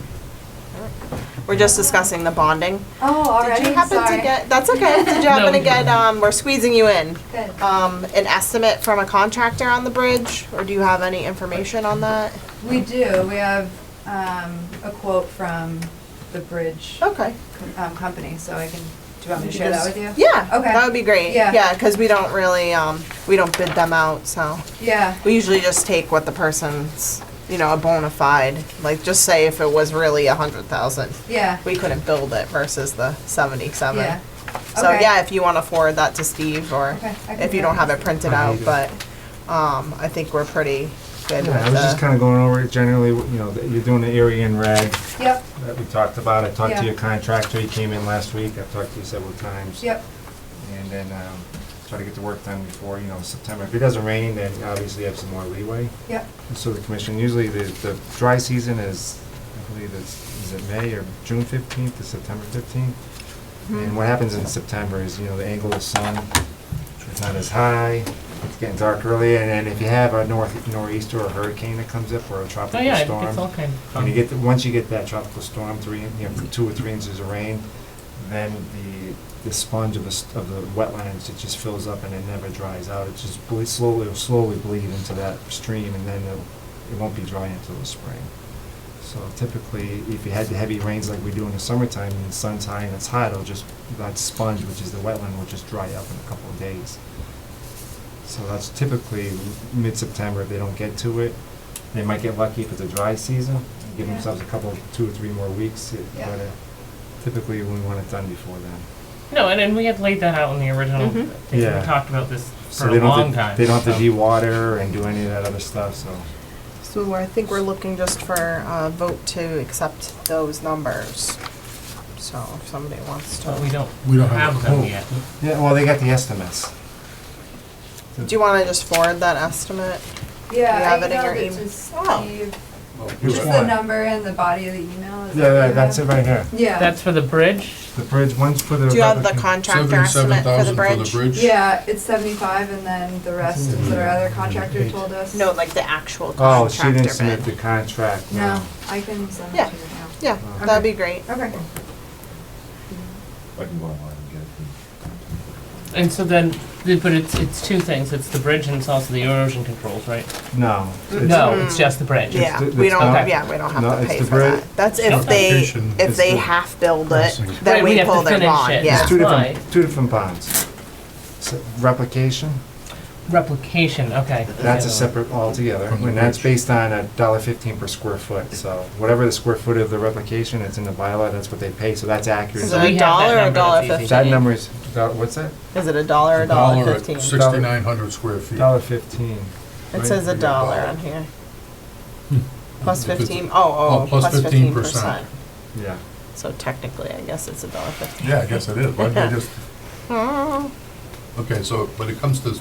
A: We're just discussing the bonding.
G: Oh, already?
A: Did you happen
G: Sorry.
A: to get, that's okay, did you happen to
E: No.
A: get, we're squeezing you in,
G: Good.
A: an estimate from a contractor on the bridge? Or do you have any information on that?
G: We do. We have a quote from the bridge
A: Okay.
G: company, so I can, do you want me to share that with you?
A: Yeah,
G: Okay.
A: that would be great.
G: Yeah.
A: Yeah, because we don't really, we don't bid them out, so.
G: Yeah.
A: We usually just take what the person's, you know, a bona fide, like just say if it was really 100,000,
G: Yeah.
A: we couldn't build it versus the 77.
G: Yeah.
A: So
G: Okay.
A: yeah, if you want to forward that to Steve or
G: Okay, I can
A: if you
G: do
A: don't
G: that.
A: have it printed
C: I
A: out,
C: need it.
A: but, I think we're pretty good
C: Yeah, I
A: with
C: was just
A: the,
C: kinda going over it generally, you know, that you're doing the area in red
G: Yep.
C: that we talked about. I talked
G: Yeah.
C: to your contractor, he came in last week, I've talked to you several times.
G: Yep.
C: And then, try to get the work done before, you know, September. If it doesn't rain, then obviously you have some more leeway.
G: Yep.
C: So the commission, usually the dry season is, I believe is it May or June 15th to September 15th? And what happens in September is, you know, the angle of the sun, it's not as high, it's getting dark early, and then if you have a nor'easter or a hurricane that comes up or a
E: Oh,
C: tropical
E: yeah, it
C: storm,
E: gets all kind of
C: when you
E: fun.
C: get, once you get that tropical storm, 2 or 3 inches of rain, then the sponge of the wetlands, it just fills up and it never dries out. It just it'll slowly bleed into that stream, and then it won't be dry until the spring. So typically, if you had the heavy rains like we do in the summertime, and the sun's high and it's hot, it'll just, that sponge, which is the wetland, will just dry up in a couple of days. So that's typically mid-September if they don't get to it. They might get lucky if it's a dry season, and give
G: Yeah.
C: themselves a couple, 2 or 3 more weeks.
G: Yeah.
C: But typically, we want it done before then.
E: No, and we had laid that out in the original thing.
C: Yeah.
E: We talked about this
C: So
E: for
C: they
E: a
C: don't have
E: long
C: to-
E: time.
C: They don't have to
E: so-
C: de-water and do any of that other stuff, so.
A: so I think we're looking just for a vote to accept those numbers. So if somebody wants
E: But we
A: to,
E: don't have them
D: quote.
E: yet.
C: Yeah, well, they got the estimates.
A: do you want to just forward that estimate?
G: Yeah,
A: You have
G: I
A: it in your
G: emailed it
A: email?
G: to
A: Oh.
G: Steve.
C: Which
G: Just the
C: one?
G: number and the body of the email. Is
C: Yeah,
G: that
C: yeah, that's it right here.
G: Yeah.
E: That's for the bridge?
C: The bridge, one's for the.
A: Do you have the
C: replica-
A: contractor estimate for the
D: 77,000 for the
A: bridge?
D: bridge?
G: Yeah, it's 75, and then the rest is what our other contractor told us.
A: No, like the actual
C: Oh, she
A: contractor
C: didn't submit the
A: bid.
C: contract.
G: No, I can send it
A: Yeah.
G: to you now.
A: Yeah,
C: Okay.
A: that'd be great.
G: Okay.
F: I can go online and get it.
E: And so then, but it's two things. It's the bridge and it's also the erosion controls, right?
C: No. it's-
E: No, it's just the bridge.
A: Yeah,
C: It's-
A: we
C: it's
A: don't,
C: not-
A: yeah, we don't
C: no,
A: have to
C: it's
A: pay
C: the
A: for
C: bridge-
A: that. That's
E: No.
A: if they,
D: Application
A: if
C: is
A: they
C: the-
A: half build it,
D: Crossing.
A: then
E: Right, we
A: we
E: have to
A: pull their
E: finish
A: bond,
E: it.
A: yeah.
C: It's two
E: Why?
C: different bonds. So, replication,
E: Replication, okay.
C: that's a separate altogether,
D: From the
C: and that's
D: bridge.
C: based on $1.15 per square foot. So whatever the square foot of the replication, it's in the bylaw, that's what they pay, so that's accurate.
A: Is
E: So
A: it
E: we
A: a
E: have
A: dollar
E: that
A: or a
E: number,
A: dollar
E: that's easy.
A: 50?
C: That number is, what's that?
A: Is it a dollar or
D: A
A: a dollar
D: dollar at
A: 15?
D: 6,900 square feet.
C: $1.15.
A: It says a dollar on here. Plus
D: If it's-
A: 15,
D: Oh, plus
A: 15%.
C: Yeah.
A: So technically, I guess it's a dollar 15.
D: Yeah, I guess it is. Why didn't they just,
A: Oh,
D: okay, so, but it comes to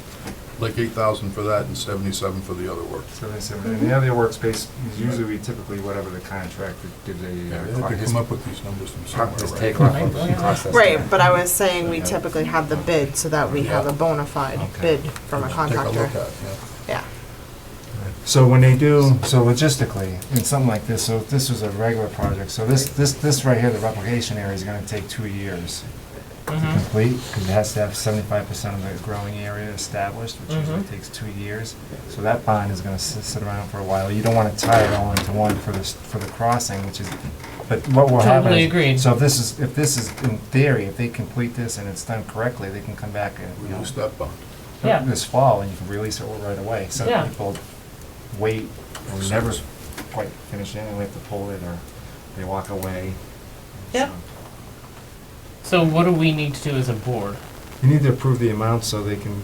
D: like 8,000 for that and 77 for the other work.
C: So they said, and the other workspace is usually typically whatever the contractor did
D: Yeah,
C: they,
D: they had to come up with these numbers from somewhere,
C: his
D: right?
C: take off
E: Right,
C: of
E: oh, yeah.
C: cost estimate.
A: Right, but I was saying we typically have the bid so that we have a bona fide
C: Okay.
A: bid from a
D: Take a
A: contractor.
D: look at, yeah.
A: Yeah.
C: So when they do, so logistically, in something like this, so if this was a regular project, so this right here, the replication area is gonna take 2 years to
E: Mhm.
C: complete, because it has to have 75% of the growing area established, which usually
E: Mhm.
C: takes 2 years. So that bond is gonna sit around for a while. You don't wanna tie it all into one for this, for the crossing, which is, but what will happen
E: Totally
C: is.
E: agreed.
C: So if this is in theory, if they complete this and it's done correctly, they can come back and, you know,
D: Reduce that bond.
E: Yeah.
C: this fall, and you can release it right away. Some
E: Yeah.
C: people wait, or never quite finish it, and we have to pull it, or they walk away.
E: Yep.
C: So-
E: So what do we need to do as a board?
C: You need to approve the amounts so they can,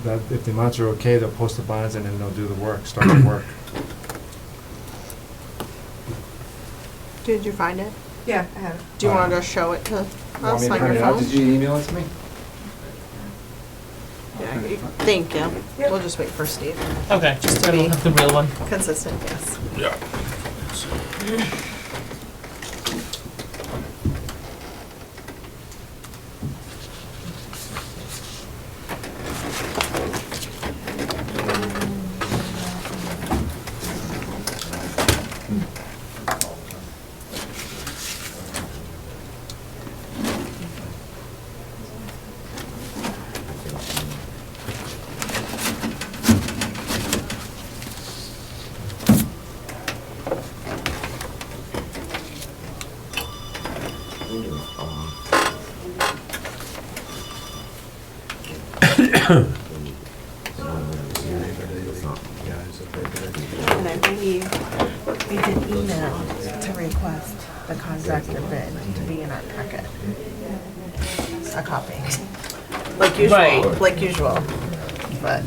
C: that if the amounts are okay, they'll post the bonds and then they'll do the work, start the work.
A: Did you find it?
G: Yeah, I have it.
A: Do you want to just show it to
C: Want
A: us
C: me to
A: on
C: print
A: your
C: it out?
A: phone?
C: Did you email it to me?
A: Yeah, thank you. We'll just wait for Steve.
E: Okay,
A: Just to
E: then we'll
A: be-
E: have the real one.
A: Consistent, yes.
D: Yeah.
A: And I believe we did email to request the contractor bid to be in our packet. A copy. Like usual,
E: Right.
A: like usual. But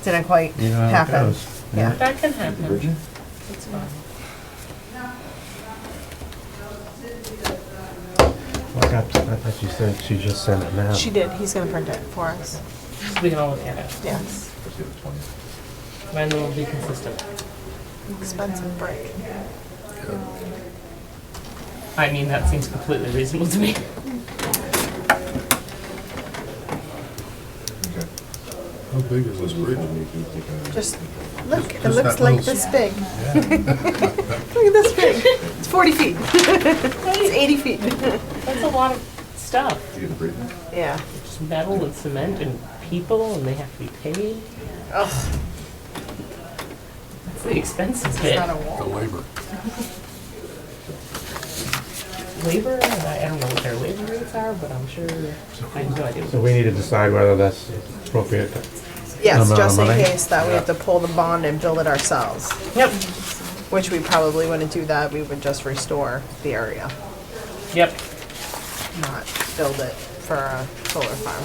A: didn't quite
F: You know how it
A: happen.
F: goes.
A: Yeah.
E: That can happen. It's fine.
F: I thought you said she just sent it now.
A: She did. He's gonna print it for us.
E: So we can all look at it.
A: Yes.
E: Mine will be consistent.
A: Expensive break.
E: I mean, that seems completely reasonable to me.
D: How big is this bridge?
A: Just look. It
D: Just
A: looks
D: that
A: like
D: little
A: this big. Look at this big. It's 40 feet. It's 80 feet.
E: That's a lot of stuff.
A: Yeah.
E: Just metal and cement and people, and they have to be paid.
A: Oh,
E: That's the expensive
A: it's
E: bit.
A: not a
D: The
A: wall.
D: labor.
E: Labor, I don't know what their labor rates are, but I'm sure, I have no idea.
F: So we need to decide whether that's appropriate.
A: Yes,
F: Amount of
A: just in
F: money?
A: case that we have to pull the bond and build it ourselves.
E: Yep,
A: Which we probably wouldn't do that. We would just restore the area,
E: yep.
A: not build it for a solar farm.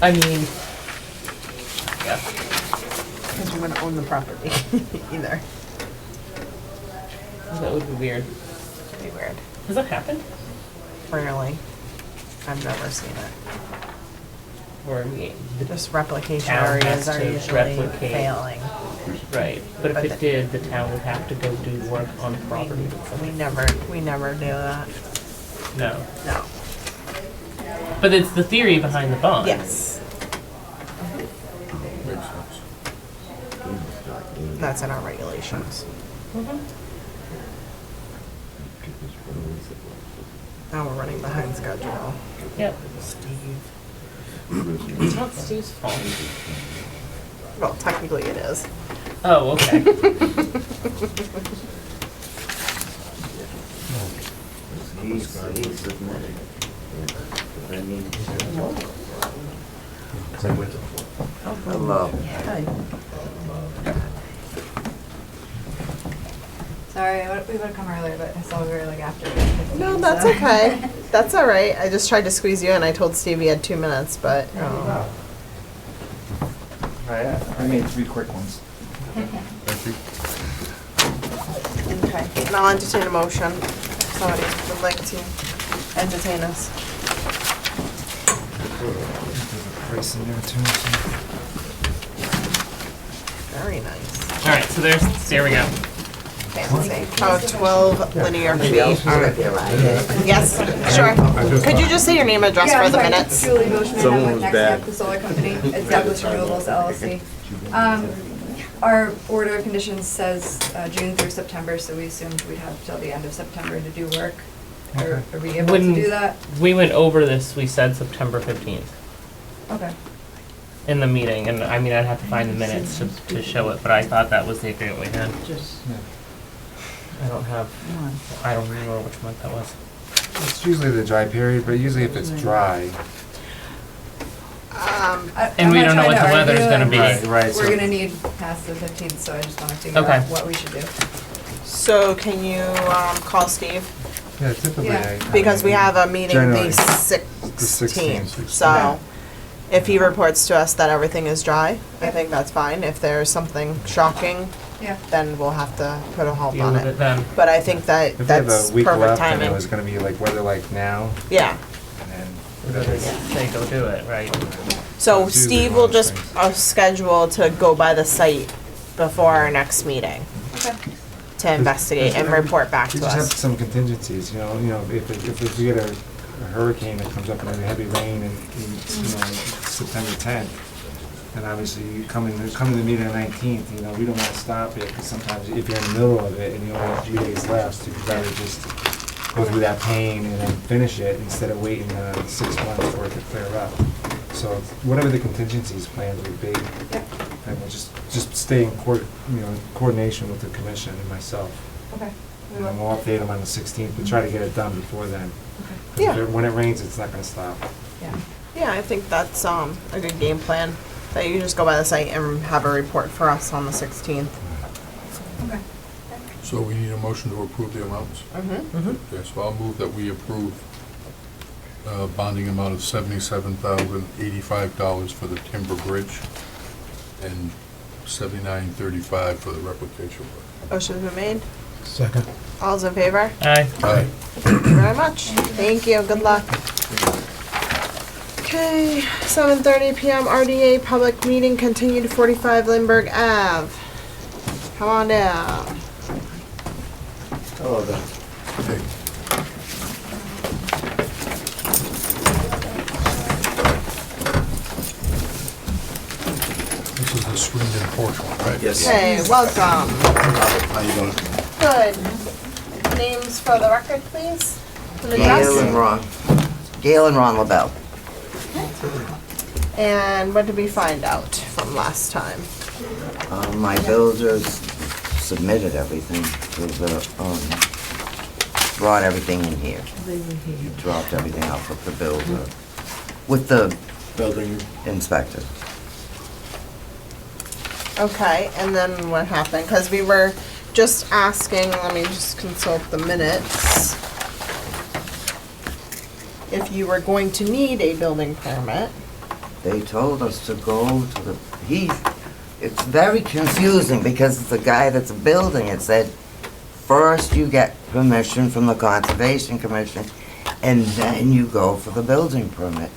E: I mean, yeah.
A: Because we wouldn't own the property either.
E: That would be weird.
A: It'd be weird.
E: Has that happened?
A: Rarely. I've never seen it.
E: Or we,
A: Just replication
E: Town
A: areas
E: has
A: are
E: to
A: usually
E: replicate.
A: failing.
E: right, but if
A: But
E: it did, the town would have to go do the work on the property.
A: We never do that.
E: No,
A: No.
E: but it's the theory behind the bond.
A: Yes.
D: Makes sense.
A: That's in our regulations.
E: Mhm.
A: Now we're running behind schedule.
E: Yep,
A: Steve.
E: it's not Steve's fault.
A: Well, technically it is.
E: Oh, okay.
H: Hello.
G: Sorry, we would've come earlier, but I saw we were like after.
A: No, that's okay. That's all right. I just tried to squeeze you in. I told Steve he had 2 minutes, but
H: I made 3 quick ones.
D: Thank you.
A: okay. And I'll entertain a motion. If somebody would like to entertain us.
C: Price in there too.
A: Very nice.
E: All right, so there we go.
A: Fancy. Oh, 12 linear feet. All right. Yes, sure. Could you just say your name and address
G: Yeah,
A: for
G: I'm
A: the
G: sorry,
A: minutes?
G: Julie Bushman,
H: Someone
G: I'm
H: was
G: with
H: bad.
G: NextStep, the solar company, established Renewables LLC. Our order of conditions says June through September, so we assumed we'd have till the end of September to do work. Are we able to
E: When
G: do that?
E: we went over this, we said September 15th
G: Okay.
E: in the meeting, and I mean, I'd have to find the minutes to show it, but I thought that was the agreement we had. I don't remember which month that was.
C: It's usually the dry period, but usually if it's dry.
E: And we don't know what the weather's gonna be.
C: Right,
G: We're
C: so-
G: gonna need past the 15th, so I just wanna figure
E: Okay.
G: out what we should do.
A: So can you call Steve
C: Yeah, typically
G: Yeah.
A: Because we have a meeting
C: Generally,
A: the
C: the
A: 16th,
C: 16th.
A: so if he reports to us that everything is dry, I think that's fine. If there's something shocking,
G: Yeah.
A: then we'll have to put a halt
E: Deal
A: on
E: with
A: it.
E: it then.
A: But I think that
C: If we have
A: that's
C: a week
A: perfect
C: left and it
A: timing.
C: was gonna be like weather like now,
A: Yeah,
C: and then
E: We're gonna say go do it, right?
A: so
C: It's usually
A: Steve
C: one
A: will
C: of those
A: just
C: things.
A: schedule to go by the site before our next meeting
G: Okay.
A: to investigate and report back
C: we
A: to
C: just have
A: us.
C: some contingencies, you know, if we get a hurricane that comes up and a heavy rain and, September 10th, then obviously you come to the meeting on the 19th, you know, we don't wanna stop it, because sometimes if you're in the middle of it and you only have 3 days left, you'd rather just go through that pain and then finish it instead of waiting 6 months for it to clear up. So whatever the contingencies plans would be, and we'll just stay in coordination with the commission and myself.
G: Okay.
C: And then we'll update them on the 16th, but try to get it done before then. 'Cause
A: Yeah.
C: when it rains, it's not gonna stop.
G: Yeah.
A: Yeah, I think that's a good game plan, that you just go by the site and have a report for us on the 16th.
G: Okay.
D: So we need a motion to approve the amounts?
A: Mm-hmm.
D: Okay, so I'll move that we approve bonding amount of $77,085 for the timber bridge and $79,35 for the replication work.
A: Motion's been made.
F: Second.
A: All's in favor?
E: Aye.
D: Aye.
A: Thank you very much. Thank you, good luck. Okay, 7:30 PM RDA public meeting continued 45 Lindberg Ave. Come on down.
F: Hello there.
D: Okay. This is the screened-in porch one, right?
I: Yes.
A: Hey, welcome.
I: How you doing?
A: Good. Names for the record, please? And
I: Gail and
A: address?
I: Ron. Gail and Ron LeBel.
A: And what did we find out from last time?
I: My builders submitted everything to the, brought everything in here. He dropped everything off with the builder, with the building inspector.
A: Okay, and then what happened? Because we were just asking, let me just consult the minutes. If you were going to need a building permit.
I: They told us to go to the, it's very confusing because it's the guy that's building it said, first you get permission from the Conservation Commission and then you go for the building permit.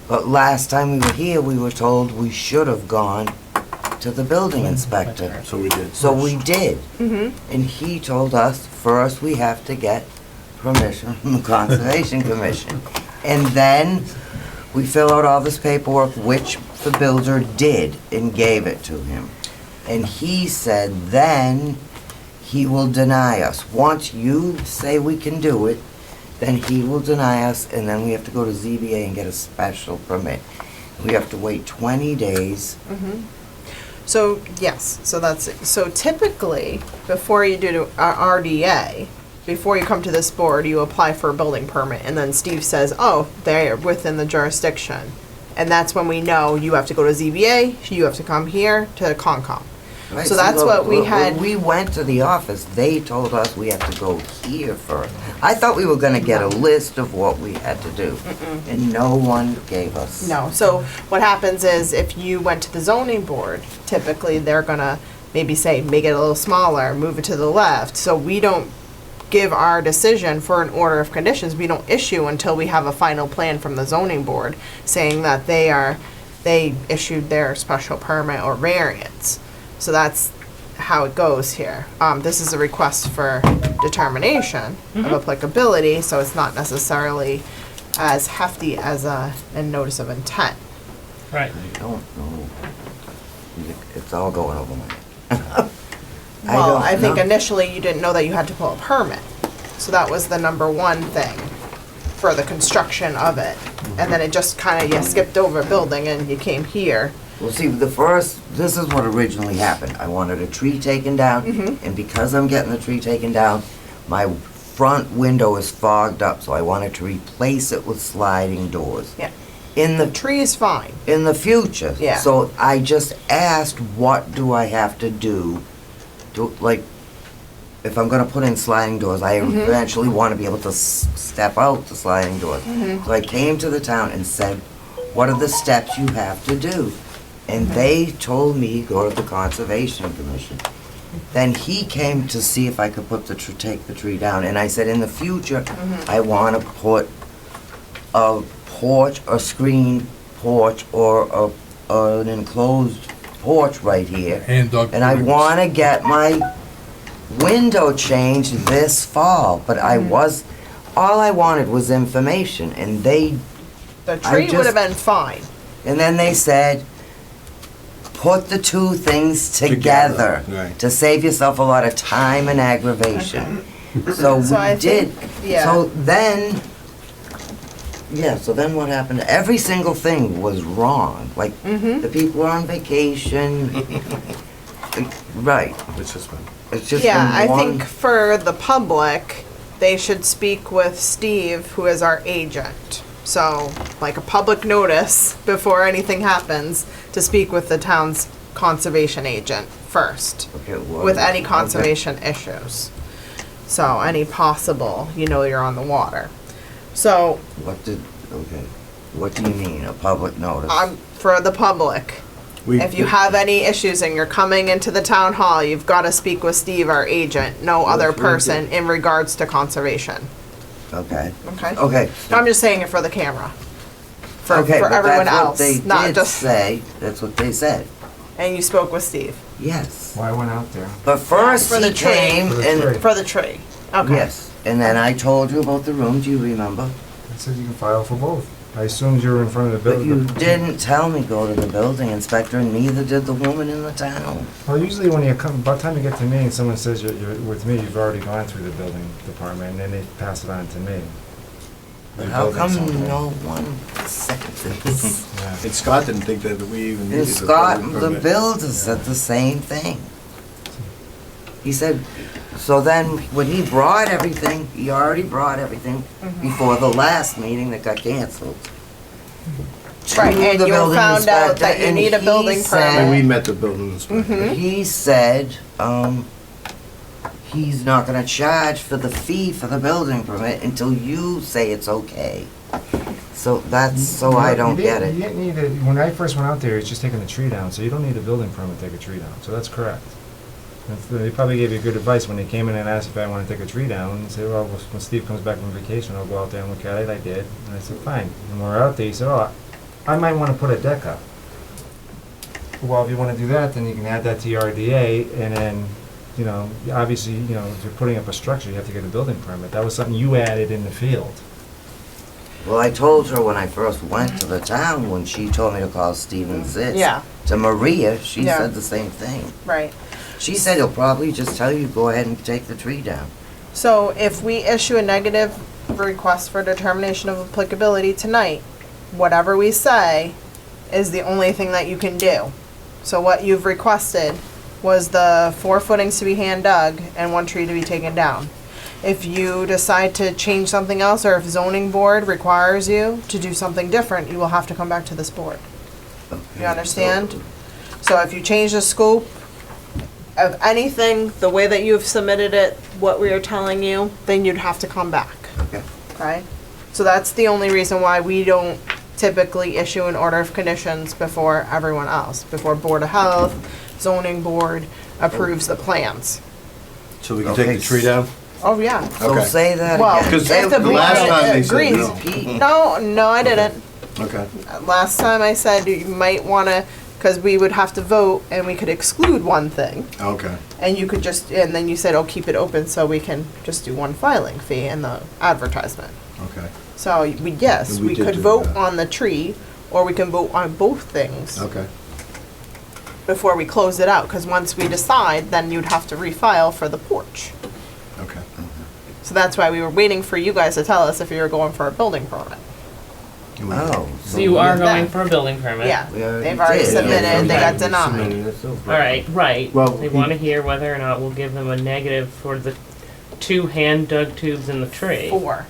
I: But last time we were here, we were told we should have gone to the building inspector. So we did. So we did.
A: Mm-hmm.
I: And he told us, first we have to get permission from the Conservation Commission. And then we fill out all this paperwork, which the builder did and gave it to him. And he said then he will deny us. Once you say we can do it, then he will deny us, and then we have to go to ZBA and get a special permit. We have to wait 20 days.
A: Mm-hmm. So, yes, so that's, so typically, before you do a RDA, before you come to this board, you apply for a building permit, and then Steve says, oh, they're within the jurisdiction. And that's when we know you have to go to ZBA, you have to come here to Concom.
I: Right,
A: So that's what we
I: when
A: had-
I: we went to the office, they told us we have to go here first. I thought we were gonna get a list of what we had to do, and no one gave us.
A: No, so what happens is if you went to the zoning board, typically they're gonna maybe say, make it a little smaller, move it to the left. So we don't give our decision for an order of conditions, we don't issue until we have a final plan from the zoning board saying that they issued their special permit or variance. So that's how it goes here. This is a request for determination of applicability, so it's not necessarily as hefty as a notice of intent.
E: Right.
I: I don't know. It's all going over my head.
A: Well, I think
I: know.
A: initially you didn't know that you had to pull a permit. So that was the number one thing for the construction of it. And then it just kind of, you skipped over building and you came here.
I: Well, see, this is what originally happened. I wanted a tree taken down, and because I'm getting the tree taken down, my front window is fogged up, so I wanted to replace it with sliding doors.
A: Yeah.
I: In
A: The
I: the
A: tree is fine.
I: in the future.
A: Yeah.
I: So I just asked, what do I have to do to, like, if I'm gonna put in sliding doors, I eventually wanna be able to step out the sliding doors. So I came to the town and said, what are the steps you have to do? And they told me, go to the Conservation Commission. Then he came to see if I could put take the tree down, and I said, in the future, I wanna put a porch, a screen porch, or an enclosed porch right here.
D: Hand dug.
I: And I wanna get my window changed this fall, but all I wanted was information, and
A: The tree would
I: just-
A: have been fine.
I: and then they said, put the two things together
F: Right.
I: to save yourself a lot of time and aggravation. So
A: So I
I: we did.
A: think, yeah.
I: So then what happened? Every single thing was wrong. Like, the people were on vacation. Right.
F: It's just been.
I: It's just
A: Yeah, I
I: been
A: think
I: one.
A: for the public, they should speak with Steve, who is our agent. So, like a public notice before anything happens, to speak with the town's conservation agent first,
I: Okay, well,
A: with any
I: okay.
A: conservation issues. So, any possible, you're on the water. So,
I: What do you mean, a public notice?
A: for the public, if you have any issues and you're coming into the town hall, you've got to speak with Steve, our agent, no other person in regards to conservation.
I: Okay.
A: Okay?
I: Okay.
A: I'm just saying it for the camera. For
I: Okay, but
A: everyone
I: that's what
A: else,
I: they
A: not
I: did
A: just.
I: say. That's what they said.
A: And you spoke with Steve
I: Yes.
C: Well, I went out there.
I: But first
A: for the
I: he
A: tree.
I: came
C: For the
I: and
C: tree.
A: for the tree. Okay.
I: yes, and then I told you about the room. Do you remember?
C: I said you can file for both. I assumed you were in front of the
I: But you
C: building.
I: didn't tell me go to the building inspector, and neither did the woman in the town.
C: Well, usually when you come, by the time you get to me and someone says you're with me, you've already gone through the building department, and then they pass it on to me.
I: But
C: The
I: how
C: building
I: come
C: something.
I: no one said this?
C: Yeah.
F: And Scott didn't think that we even
I: And
F: needed a
I: Scott,
F: building
I: the
F: permit.
I: builder, said the same thing. He said, so then when he brought everything, he already brought everything before the last meeting that got canceled.
A: Right,
I: to
A: and
I: the
A: you
I: building
A: found out
I: inspector,
A: that you
I: and
A: need a
I: he
A: building
I: said-
F: And we
A: permit.
F: met the building inspector.
I: He said, he's not gonna charge for the fee for the building permit until you say it's okay. So that's, so I don't get
C: You
I: it.
C: didn't need it, when I first went out there, it's just taking the tree down, so you don't need a building permit to take a tree down, so that's correct. They probably gave you good advice when they came in and asked if I want to take a tree down, and say, well, when Steve comes back from vacation, I'll go out there and look at it. I did, and I said, fine. And when we're out there, he said, oh, I might want to put a deck up. Well, if you want to do that, then you can add that to your RDA, and then, obviously, if you're putting up a structure, you have to get a building permit. That was something you added in the field.
I: Well, I told her when I first went to the town, when she told me to call Steven Zitz.
A: Yeah.
I: To Maria, she
A: Yeah.
I: said the same thing.
A: Right.
I: She said he'll probably just tell you, go ahead and take the tree down.
A: So if we issue a negative request for determination of applicability tonight, whatever we say is the only thing that you can do. So what you've requested was the 4 footings to be hand dug and 1 tree to be taken down. If you decide to change something else, or if zoning board requires you to do something different, you will have to come back to this board. You understand? So if you change the scope of anything, the way that you've submitted it, what we are telling you, then you'd have to come back.
I: Okay.
A: Okay? So that's the only reason why we don't typically issue an order of conditions before everyone else, before Board of Health, zoning board approves the plans.
F: So we can
I: Okay.
F: take the tree down?
A: Oh, yeah.
I: So
F: Okay.
I: say that
A: Well,
I: again.
F: Because
A: if the
F: the last
A: board
F: time they said
A: agrees.
F: no.
A: No, I didn't.
F: Okay.
A: Last time I said you might wanna, cause we would have to vote and we could exclude one thing.
F: Okay.
A: And you could just, and then you said, oh, keep it open so we can just do 1 filing fee and the advertisement.
F: Okay.
A: So yes,
F: And we
A: we
F: did
A: could
F: do
A: vote
F: that.
A: on the tree, or we can vote on both things
F: Okay.
A: before we close it out, because once we decide, then you'd have to refile for the porch.
F: Okay.
A: So that's why we were waiting for you guys to tell us if you were going for a building permit.
I: Oh.
E: So you are
A: Yeah.
E: going for a building permit?
A: Yeah,
I: We already
A: they've already
I: did.
A: submitted, they got
E: Okay.
A: denied.
E: All right, right.
F: Well,
E: They want to hear whether or not we'll give them a negative for the 2 hand-dug tubes in the tree.
A: 4,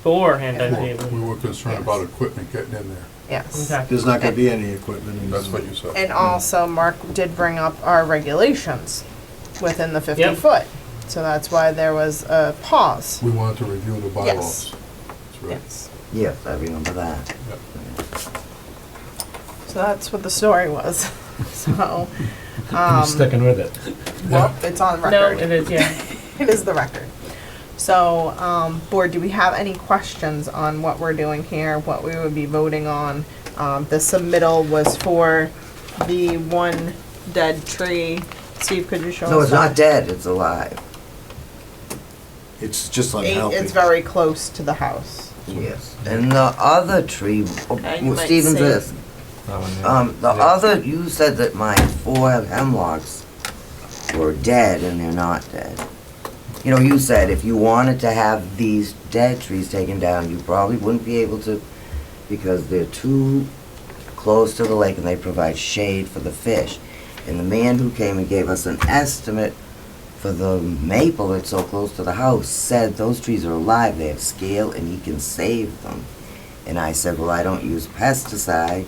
E: 4 hand-dug
D: We
E: tubes.
D: were concerned about equipment getting in there.
A: yes.
E: Okay.
F: There's not gonna be any equipment in
D: That's
F: this.
D: what you said.
A: And also, Mark did bring up our regulations within the 50
E: Yep.
A: foot. So that's why there was a pause.
D: We wanted to review the bylaws.
A: Yes.
D: That's right.
A: Yes.
I: Yes, I remember that.
D: Yep.
A: So that's what the story was. So,
F: I'm sticking with it.
A: well, it's on
E: No,
A: record.
E: it is, yeah.
A: It is the record. So, board, do we have any questions on what we're doing here, what we would be voting on? The submittal was for the one dead tree. Steve, could you show us
I: No, it's
A: that?
I: not dead, it's alive.
J: It's just unhealthy.
A: It's very close to the house.
I: Yes. And the other tree,
A: And you might
I: Stevens
A: see-
I: is,
C: That one there.
I: the other, you said that my 4 hemlocks were dead and they're not dead. You know, you said if you wanted to have these dead trees taken down, you probably wouldn't be able to because they're too close to the lake and they provide shade for the fish. And the man who came and gave us an estimate for the maple that's so close to the house said those trees are alive, they have scale and he can save them. And I said, well, I don't use pesticide.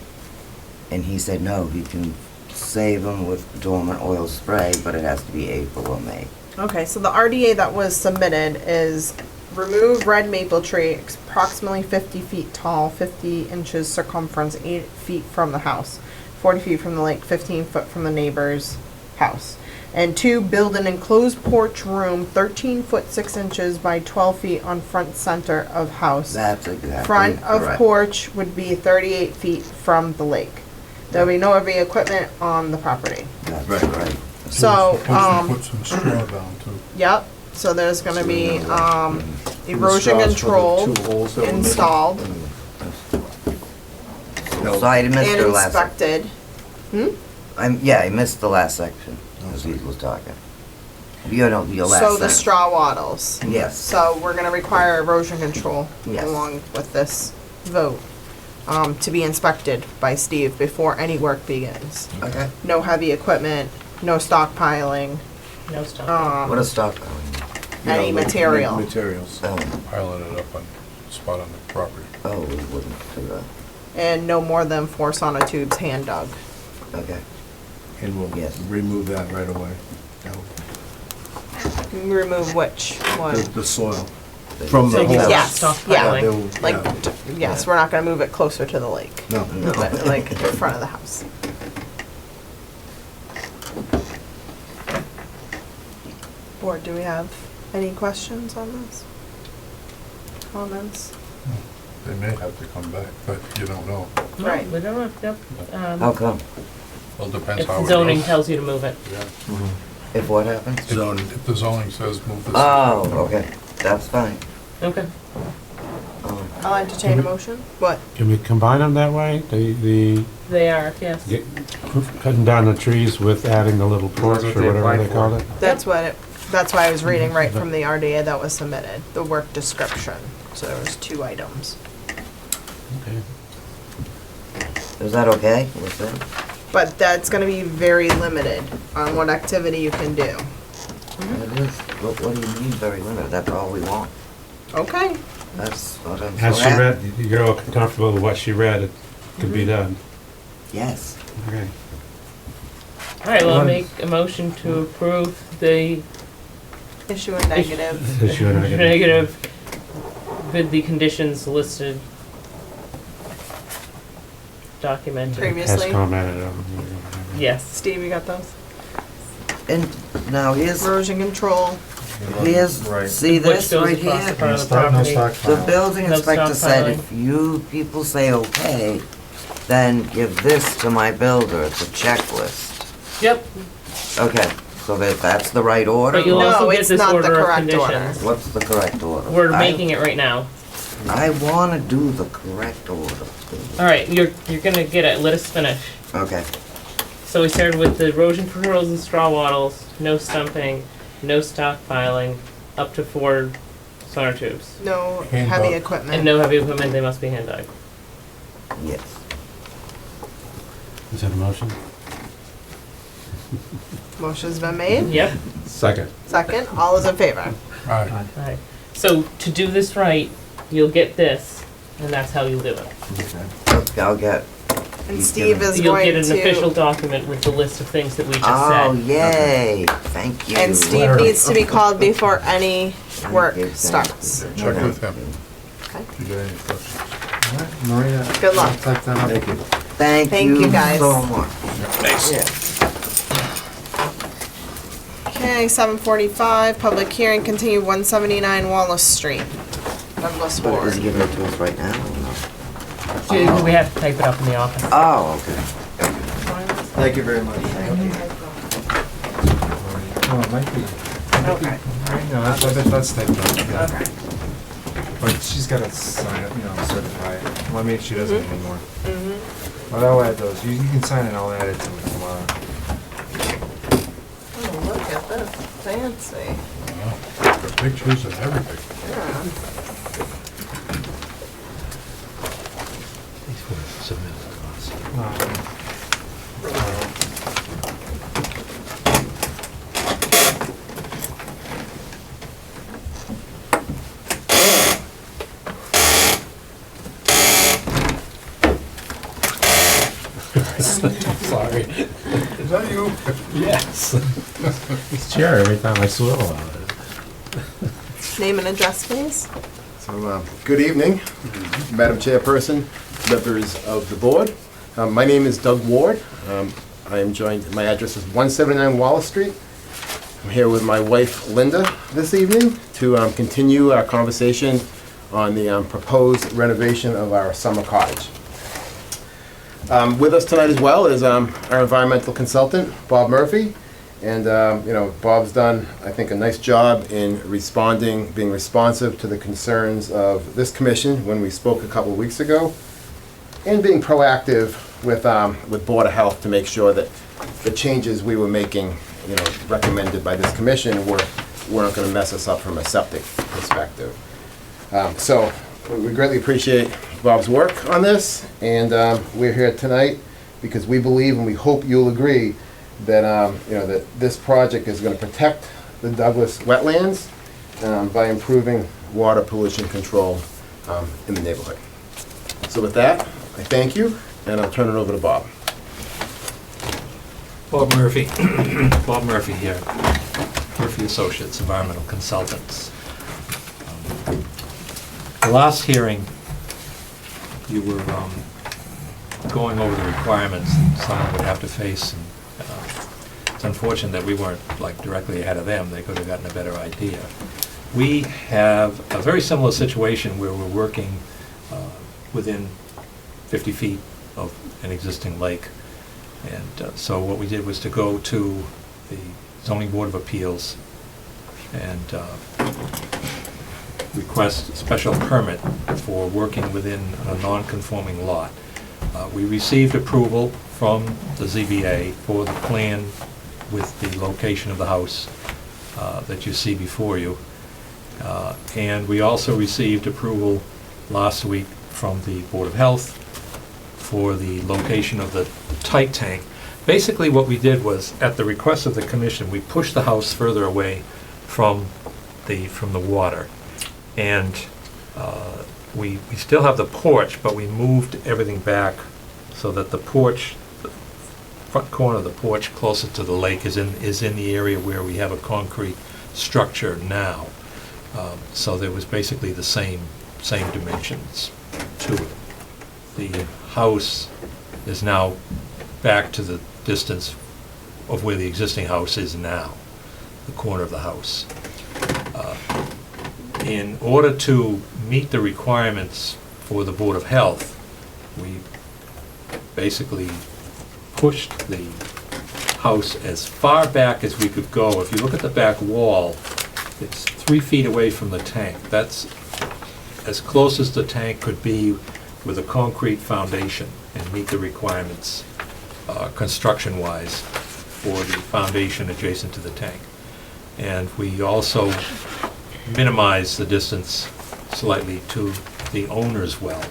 I: And he said, no, he can save them with dormant oil spray, but it has to be April or May.
A: Okay, so the RDA that was submitted is remove red maple tree approximately 50 feet tall, 50 inches circumference, 8 feet from the house, 40 feet from the lake, 15 foot from the neighbor's house. And 2, build an enclosed porch room 13 foot 6 inches by 12 feet on front center of house.
I: That's exactly
A: Front of
I: correct.
A: porch would be 38 feet from the lake. There will be no heavy equipment on the property.
I: That's
J: Right.
I: right.
A: So,
D: Put some straw down too.
A: Yep, so there's gonna be,
J: The
A: erosion
J: straws for the
A: control
J: 2 holes that were missing.
A: installed
I: So I missed
A: and
I: the last.
A: inspected.
I: Yeah, I missed the last section, as he was talking. You know, your last
A: So the
I: sentence.
A: straw wattles.
I: Yes.
A: So we're gonna require erosion control
I: Yes.
A: along with this vote, to be inspected by Steve before any work begins.
I: Okay.
A: No heavy equipment, no stockpiling,
E: No stuff.
I: What a stock.
A: any material.
J: Materials.
D: Piling it up on spot on the property.
I: Oh, we wouldn't do that.
A: And no more than 4 sonotubes hand dug.
I: Okay.
J: And we'll
I: Yes.
J: remove that right away.
A: Remove which one?
J: The soil. From
E: So
J: the
E: you
J: holes.
A: Yes, yeah.
E: stockpiling.
A: Like,
J: Yeah.
A: yes, we're not gonna move it closer to the lake,
J: No.
A: but like in front of the house. Board, do we have any questions on this? Comments?
D: They may have to come back, but you don't know.
E: No,
A: Right.
E: we don't have,
I: How come?
D: Well, it depends
E: if
D: how it
E: zoning
D: goes.
E: tells you to move it.
D: Yeah.
I: If what happens?
D: If the zoning says move this.
I: Oh, okay. That's fine.
E: Okay.
A: I'll entertain a motion. What?
F: Can we combine them that way? The
E: They are, yes.
F: cutting down the trees with adding the little porch
C: That's
F: or
C: what they
F: whatever they
C: applied
F: called
C: for.
F: it?
A: That's what it, that's why I was reading right from the RDA that was submitted, the work description. So there was 2 items.
F: Okay.
I: Is that okay with it?
A: But that's gonna be very limited on what activity you can do.
I: It is. What do you mean very limited? That's all we want.
A: Okay.
I: That's what I'm
F: As
I: so
F: she
I: happy.
F: read, you're all comfortable with what she read, it could be done.
I: Yes.
F: Okay.
E: All right, well, I'll make a motion to approve the
A: Issue a negative.
F: Issue a negative.
E: negative with the conditions listed, documented.
A: Previously.
F: As commented on.
E: Yes.
A: Steve, you got those?
I: And now here's,
A: Erosion control.
C: Right.
I: see
E: Which
I: this
E: goes
I: right
E: across the
I: here?
E: front of the
F: No
E: property.
I: The building
E: No
I: inspector said
E: stockpiling.
I: if you people say okay, then give this to my builder. It's a checklist.
E: Yep,
I: Okay, so that's the right order?
E: but you'll
A: No,
E: also get
A: it's
E: this
A: not the
E: order of
A: correct order.
E: conditions.
I: What's the correct order?
E: We're making it right now.
I: I wanna do the correct order.
E: All right, you're gonna get it, let us finish.
I: Okay,
E: So we started with the erosion controls and straw wattles, no stumping, no stockpiling, up to 4 sonotubes.
A: No
D: Hand
A: heavy
D: dug.
E: And
A: equipment.
E: no heavy equipment, they must be hand dug.
I: yes.
F: Is that a motion?
A: Motion's been made.
E: Yep.
F: Second.
A: Second, all is in favor.
D: Alright,
E: Alright, so to do this right, you'll get this, and that's how you'll do it.
I: Okay, I'll get
A: And
I: he's
A: Steve
I: gonna-
A: is
E: You'll
A: going
E: get an official
A: to,
E: document with the list of things that we just
I: Oh,
E: said.
I: yay, thank you.
A: and Steve needs to be called before any work
I: Thank you,
A: starts.
I: thank
D: Check
I: you.
D: with him. If you got any questions.
C: All right, Maria.
A: Good luck.
C: I'll type that up.
J: Thank you.
I: Thank
A: Thank you,
I: you
A: guys.
I: so much.
A: Okay, 7:45, public hearing, continue 179 Wallis Street. Douglas
I: But
A: Ward.
I: is he giving it to us right now or no?
E: So we have to type it up in the office.
I: Oh, okay.
J: Thank you very much.
C: Oh, it might be.
A: Okay.
C: No, I bet that's typed up. yeah.
A: Okay.
C: But she's gotta sign it, certify it. Well, maybe she doesn't anymore.
A: Mm-hmm.
C: But I'll add those. You can sign it, I'll add it to it tomorrow.
A: Oh, look at this, fancy.
D: The pictures and everything.
A: Yeah.
F: Sorry.
D: Is that you?
F: Yes. It's chair every time I swivel on it.
A: Name and address, please.
K: So, good evening, Madam Chairperson, members of the board. My name is Doug Ward. I am joined, my address is 179 Wallis Street. I'm here with my wife Linda this evening to continue our conversation on the proposed renovation of our summer cottage. With us tonight as well is our environmental consultant, Bob Murphy. And, Bob's done, I think, a nice job in responding, being responsive to the concerns of this commission when we spoke a couple of weeks ago, and being proactive with Board of Health to make sure that the changes we were making, recommended by this commission weren't going to mess us up from a septic perspective. So we greatly appreciate Bob's work on this, and we're here tonight because we believe and we hope you'll agree that that this project is going to protect the Douglas wetlands by improving water pollution control in the neighborhood. So with that, I thank you, and I'll turn it over to Bob.
L: Bob Murphy, Bob Murphy here, Murphy Associates, Environmental Consultants. The last hearing, you were going over the requirements someone would have to face. And, it's unfortunate that we weren't directly ahead of them. They could have gotten a better idea. We have a very similar situation where we're working within 50 feet of an existing lake. And so what we did was to go to the Zoning Board of Appeals and request a special permit for working within a non-conforming lot. We received approval from the ZBA for the plan with the location of the house that you see before you. And we also received approval last week from the Board of Health for the location of the tight tank. Basically what we did was, at the request of the commission, we pushed the house further away from the water. And we still have the porch, but we moved everything back so that the porch, the front corner of the porch closer to the lake is in the area where we have a concrete structure now. So there was basically the same dimensions to it. The house is now back to the distance of where the existing house is now, the corner of the house. In order to meet the requirements for the Board of Health, we basically pushed the house as far back as we could go. If you look at the back wall, it's 3 feet away from the tank. That's as close as the tank could be with a concrete foundation and meet the requirements construction-wise for the foundation adjacent to the tank. And we also minimize the distance slightly to the owner's well.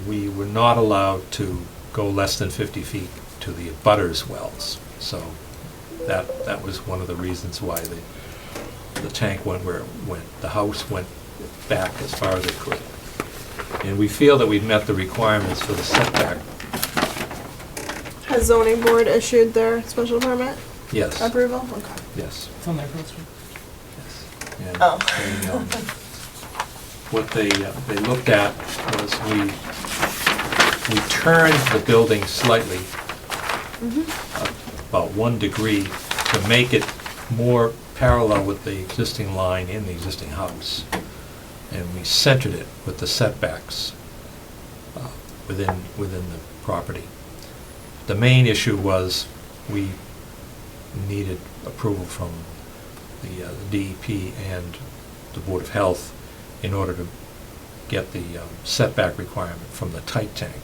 L: We were not allowed to go less than 50 feet to the abutters' wells. So that was one of the reasons why the tank went where it went. The house went back as far as it could. And we feel that we've met the requirements for the setback
A: Has zoning board issued their special permit
L: Yes,
A: approval? Okay.
L: yes.
E: It's on their poster.
L: And
A: Oh.
L: they, what they looked at was we turned the building slightly, about 1 degree, to make it more parallel with the existing line in the existing house. And we centered it with the setbacks within the property. The main issue was we needed approval from the DEP and the Board of Health in order to get the setback requirement from the tight tank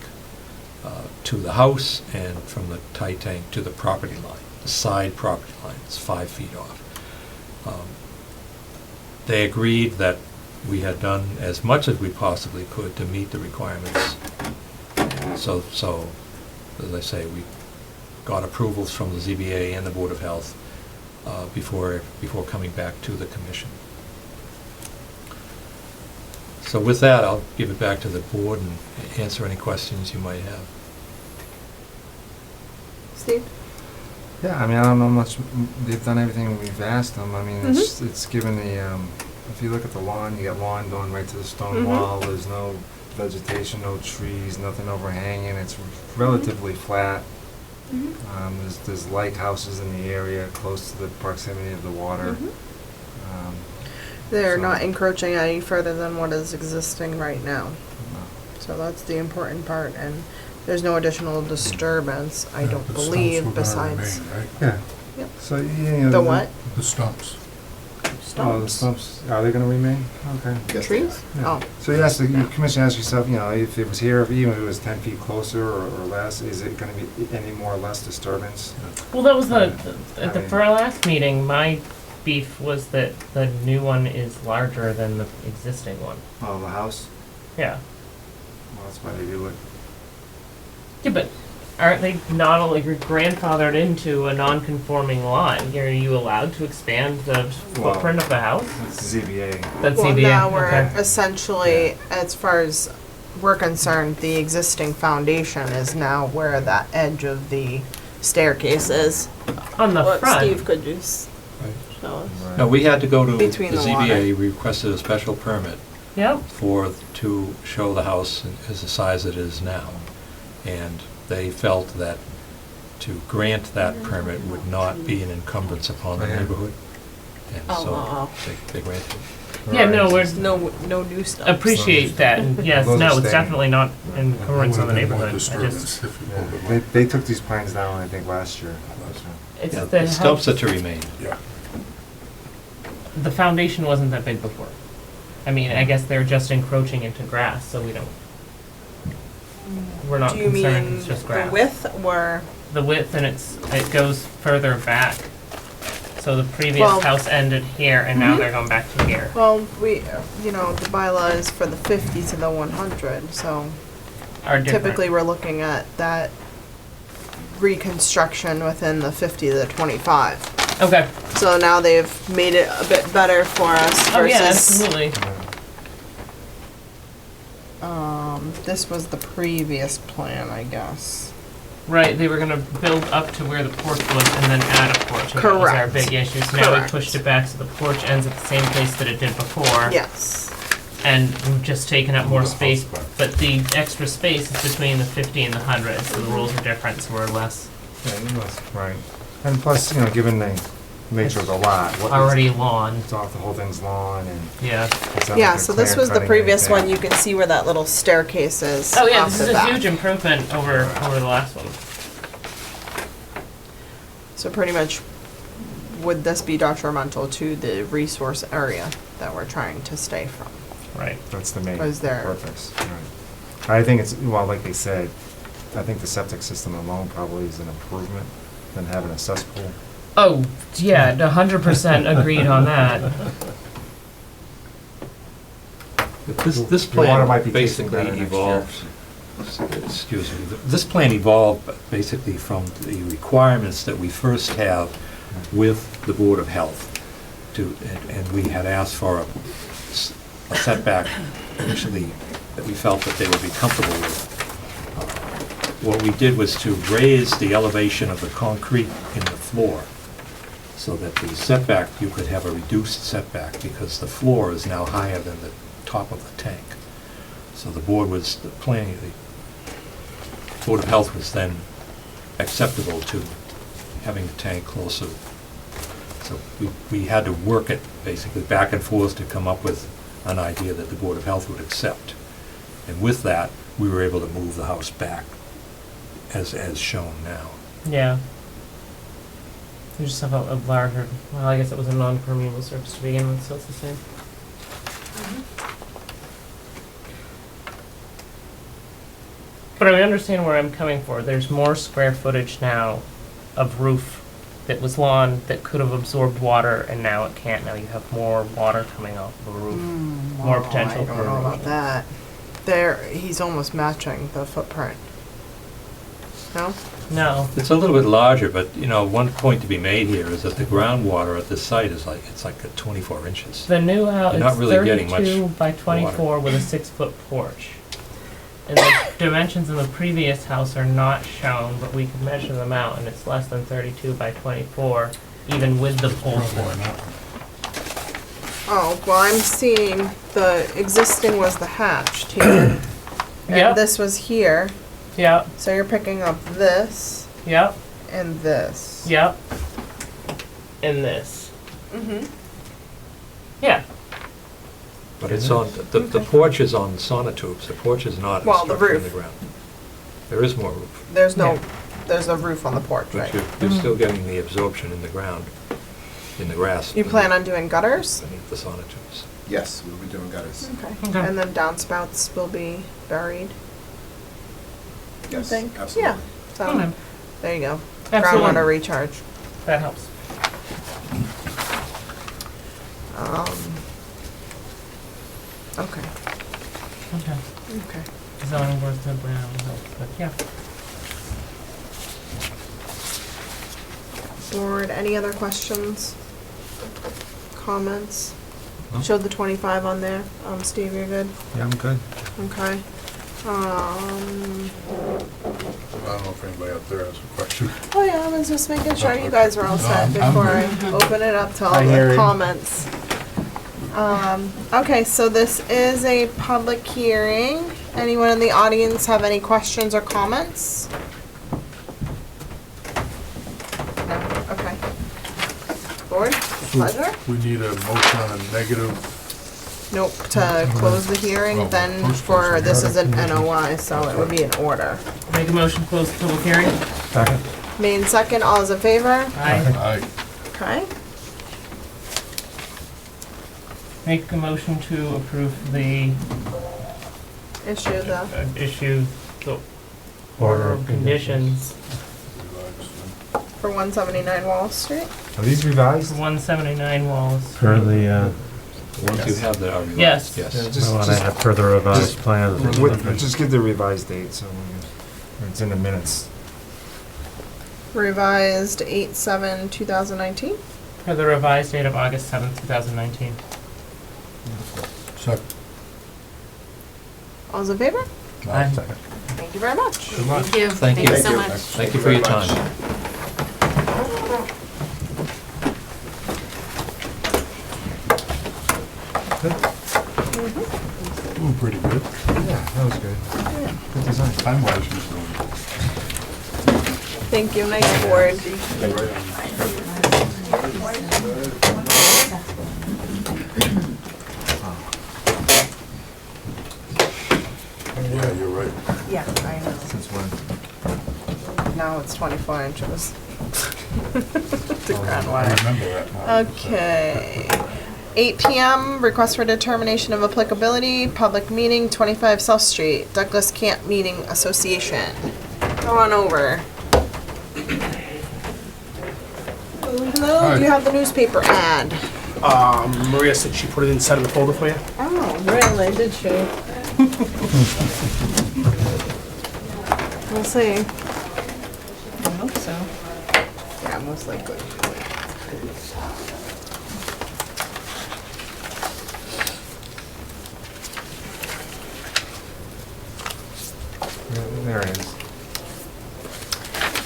L: to the house and from the tight tank to the property line, the side property line. It's 5 feet off. They agreed that we had done as much as we possibly could to meet the requirements. So as I say, we got approvals from the ZBA and the Board of Health before coming back to the commission. So with that, I'll give it back to the board and answer any questions you might have.
A: Steve?
C: Yeah, I mean, I don't know much, they've done everything we've asked them, I mean, it's given the, if you look at the lawn, you got lawn going right to the stone wall, there's no vegetation, no trees, nothing overhanging, it's relatively flat. There's lake houses in the area, close to the proximity of the water.
A: They're
C: So-
A: not encroaching any further than what is existing right now.
C: No.
A: So that's the important part, and there's no additional disturbance, I don't
D: The stumps
A: believe,
D: were gonna
A: besides.
D: remain, right?
C: Yeah.
A: Yep.
C: So, you know.
A: The what?
D: The stumps.
C: Oh, the stumps, are they gonna remain? Okay.
A: Trees?
C: Yeah.
A: Oh,
C: So you asked, the commission asked yourself, you know, if it was here, even if it was 10 feet closer or less, is it gonna be any more or less disturbance?
E: Well, that was
C: I
E: for our last meeting, my beef was that the new one is larger than the existing one.
C: Oh, the house?
E: Yeah.
C: Well, that's why they do it.
E: Yeah, but aren't they not only grandfathered into a non-conforming lot? Are you allowed to expand the
C: Well,
E: footprint of the house?
C: It's ZBA.
E: That's
A: well,
E: CBA.
A: now we're
E: Okay.
A: essentially, as far as we're concerned, the existing foundation is now where that edge of the staircase is.
E: On the
A: What
E: front.
A: Steve could just show us.
C: Right.
L: No, we had to go to the
A: Between the
L: ZBA, we requested a special permit
E: Yep.
L: to show the house as the size it is now. And they felt that to grant that permit would not be an encumbrance upon the
C: Yeah.
L: neighborhood. And
A: Oh,
L: so
A: oh,
L: they granted it.
E: Yeah, no,
C: Right.
E: we're
A: There's no new stuff.
E: appreciate that. And yes,
C: Those are
E: no, it's
C: staying.
E: definitely not encumbrance on the
D: There would've been more
E: neighborhood. I just,
D: disturbance if you pulled it
C: They,
D: like-
C: they took these pines down, I think, last year.
E: it's
L: Yeah,
E: the
L: the stumps are
E: house,
L: to remain.
D: Yeah.
E: the foundation wasn't that big before. I mean, I guess they're just encroaching into grass, so we're not
A: Do you
E: concerned,
A: mean
E: it's just
A: the
E: grass.
A: width or?
E: The width and it goes further back. So the previous
A: Well-
E: house ended here and now they're going back to here.
A: Well, the bylaw is for the 50 to the 100, so
E: Are different.
A: typically we're looking at that reconstruction within the 50 to the 25.
E: Okay.
A: So now they've made it a bit better for us
E: Oh yeah,
A: versus,
E: absolutely.
A: this was the previous plan, I guess.
E: Right, they were gonna build up to where the porch was and then add a porch, and that was our
A: Correct.
E: big issue. So now we
A: Correct.
E: pushed it back so the porch ends at the same place that it did before.
A: Yes.
E: And we've just taken up more
D: Move the
E: space,
D: house back.
E: but the extra space is between the 50 and the 100, so the rules are different, so we're less
C: Yeah, you must, right. And plus, given the nature of the lot. what is-
E: already lawn.
C: It's off, the whole thing's lawn and.
E: Yeah.
C: it's not
A: Yeah,
C: like
A: so
C: they're
A: this was the
C: clear-cutting
A: previous
C: anything.
A: one. You can see where that little staircase is.
E: Oh yeah,
A: off
E: this
A: the
E: is a
A: back.
E: huge improvement over the last one.
A: So pretty much, would this be detrimental to the resource area that we're trying to stay from?
E: Right.
C: That's the main
A: Was there-
C: purpose, right. I think it's, well, like they said, I think the septic system alone probably is an improvement than having a cesspool.
E: Oh, yeah, 100% agreed on that.
L: This
C: Your water might
L: plan
C: be tasting better
L: basically
C: next year.
L: evolved, excuse me, this plan evolved basically from the requirements that we first have with the Board of Health. And we had asked for a setback initially that we felt that they would be comfortable with. what we did was to raise the elevation of the concrete in the floor so that the setback, you could have a reduced setback because the floor is now higher than the top of the tank. So the board was planning, the Board of Health was then acceptable to having the tank closer. So we had to work it basically back and forth to come up with an idea that the Board of Health would accept. And with that, we were able to move the house back as shown now.
E: Yeah. You just have a larger, well, I guess it was a non-permeable surface to begin with, so it's the same. But I understand where I'm coming from. There's more square footage now of roof that was lawn that could have absorbed water, and now it can't. Now you have more water coming off the roof. More potential
A: I don't
E: for
A: know about
E: erosion.
A: that. There, he's almost matching the footprint. No?
E: No.
L: It's a little bit larger, but, you know, one point to be made here is that the groundwater at this site is like, it's like at 24 inches.
E: The new house,
L: You're not
E: it's
L: really getting much
E: 32 by 24 with a 6-foot porch. And the dimensions in the previous house are not shown, but we can measure them out, and it's less than 32 by 24, even with the pull porch.
A: Oh, well, I'm seeing the existing was the hatched here.
E: Yep.
A: And this was here.
E: Yep,
A: So you're picking up this
E: yep,
A: and this.
E: yep. And this.
A: Mm-hmm.
E: Yeah.
L: But it's on, the porch is on sonotubes, the porch is not a
A: Well, the
L: structure in the
A: roof.
L: ground. There is more roof,
A: There's no,
E: Yeah.
A: there's a roof on the porch,
L: but
A: right?
L: you're still getting the absorption in the ground, in the grass.
A: You plan on doing gutters?
L: Beneath the sonotubes.
K: Yes, we'll be doing gutters.
A: Okay. And then downspouts will be buried?
K: Yes,
A: think?
K: absolutely.
A: Yeah. So,
E: Okay.
A: there you go.
E: Absolutely.
A: Groundwater recharge.
E: That helps.
A: Okay.
E: Okay.
A: Okay.
E: Zoning board's done brown, but yeah.
A: Board, any other questions? Comments?
L: No.
A: Showed the 25 on there. Steve, you're good?
F: Yeah, I'm good.
A: Okay.
D: I don't know if anybody out there has a question.
A: Oh yeah, I was just making sure you guys were all set
D: No, I'm
A: before I open it up to all
F: I hear
A: the
F: you.
A: comments. Okay, so this is a public hearing. Anyone in the audience have any questions or comments? No? Okay. Board, pleasure?
D: We need a motion on a negative.
A: Nope, to close the hearing,
D: Oh,
A: then
D: first
A: for,
D: close the
A: this is an
D: hearing.
A: NOI, so it would be an order.
E: Make a motion, close the public hearing.
F: Second.
A: Made second, all is in favor?
E: Aye.
D: Aye.
A: Okay.
E: Make a motion to approve the,
A: Issue the,
E: issue the order of conditions
A: for 179 Wall Street.
F: Are these revised?
E: 179 Wallis.
F: Per the,
L: Once you have the revised,
E: Yes.
L: yes.
F: I want to have further revised plans.
C: Just give the revised date, so it's in the minutes.
A: Revised 8/7/2019.
E: For the revised date of August 7th, 2019.
D: Second.
A: All's in favor?
E: Aye.
F: Second.
A: Thank you very much.
D: Good luck.
M: Thank you.
L: Thank you.
M: so much.
L: Thank you for your time.
D: Ooh, pretty good.
C: Yeah, that was good. Good design.
D: Time-wise, she's doing.
A: Thank you, nice board.
D: Yeah, you're right.
A: Yeah, I know.
C: Since when?
A: Now it's 24 inches. The
D: I
A: groundwater.
D: remember that now.
A: Okay. 8 PM, request for determination of applicability, public meeting, 25 South Street, Douglas Camp Meeting Association. Go on over. Hello, do you have the newspaper ad?
J: Maria said she put it inside of the folder for you.
A: Oh, really? Did she? We'll see.
M: I hope so.
A: Yeah, most likely.
C: There it is.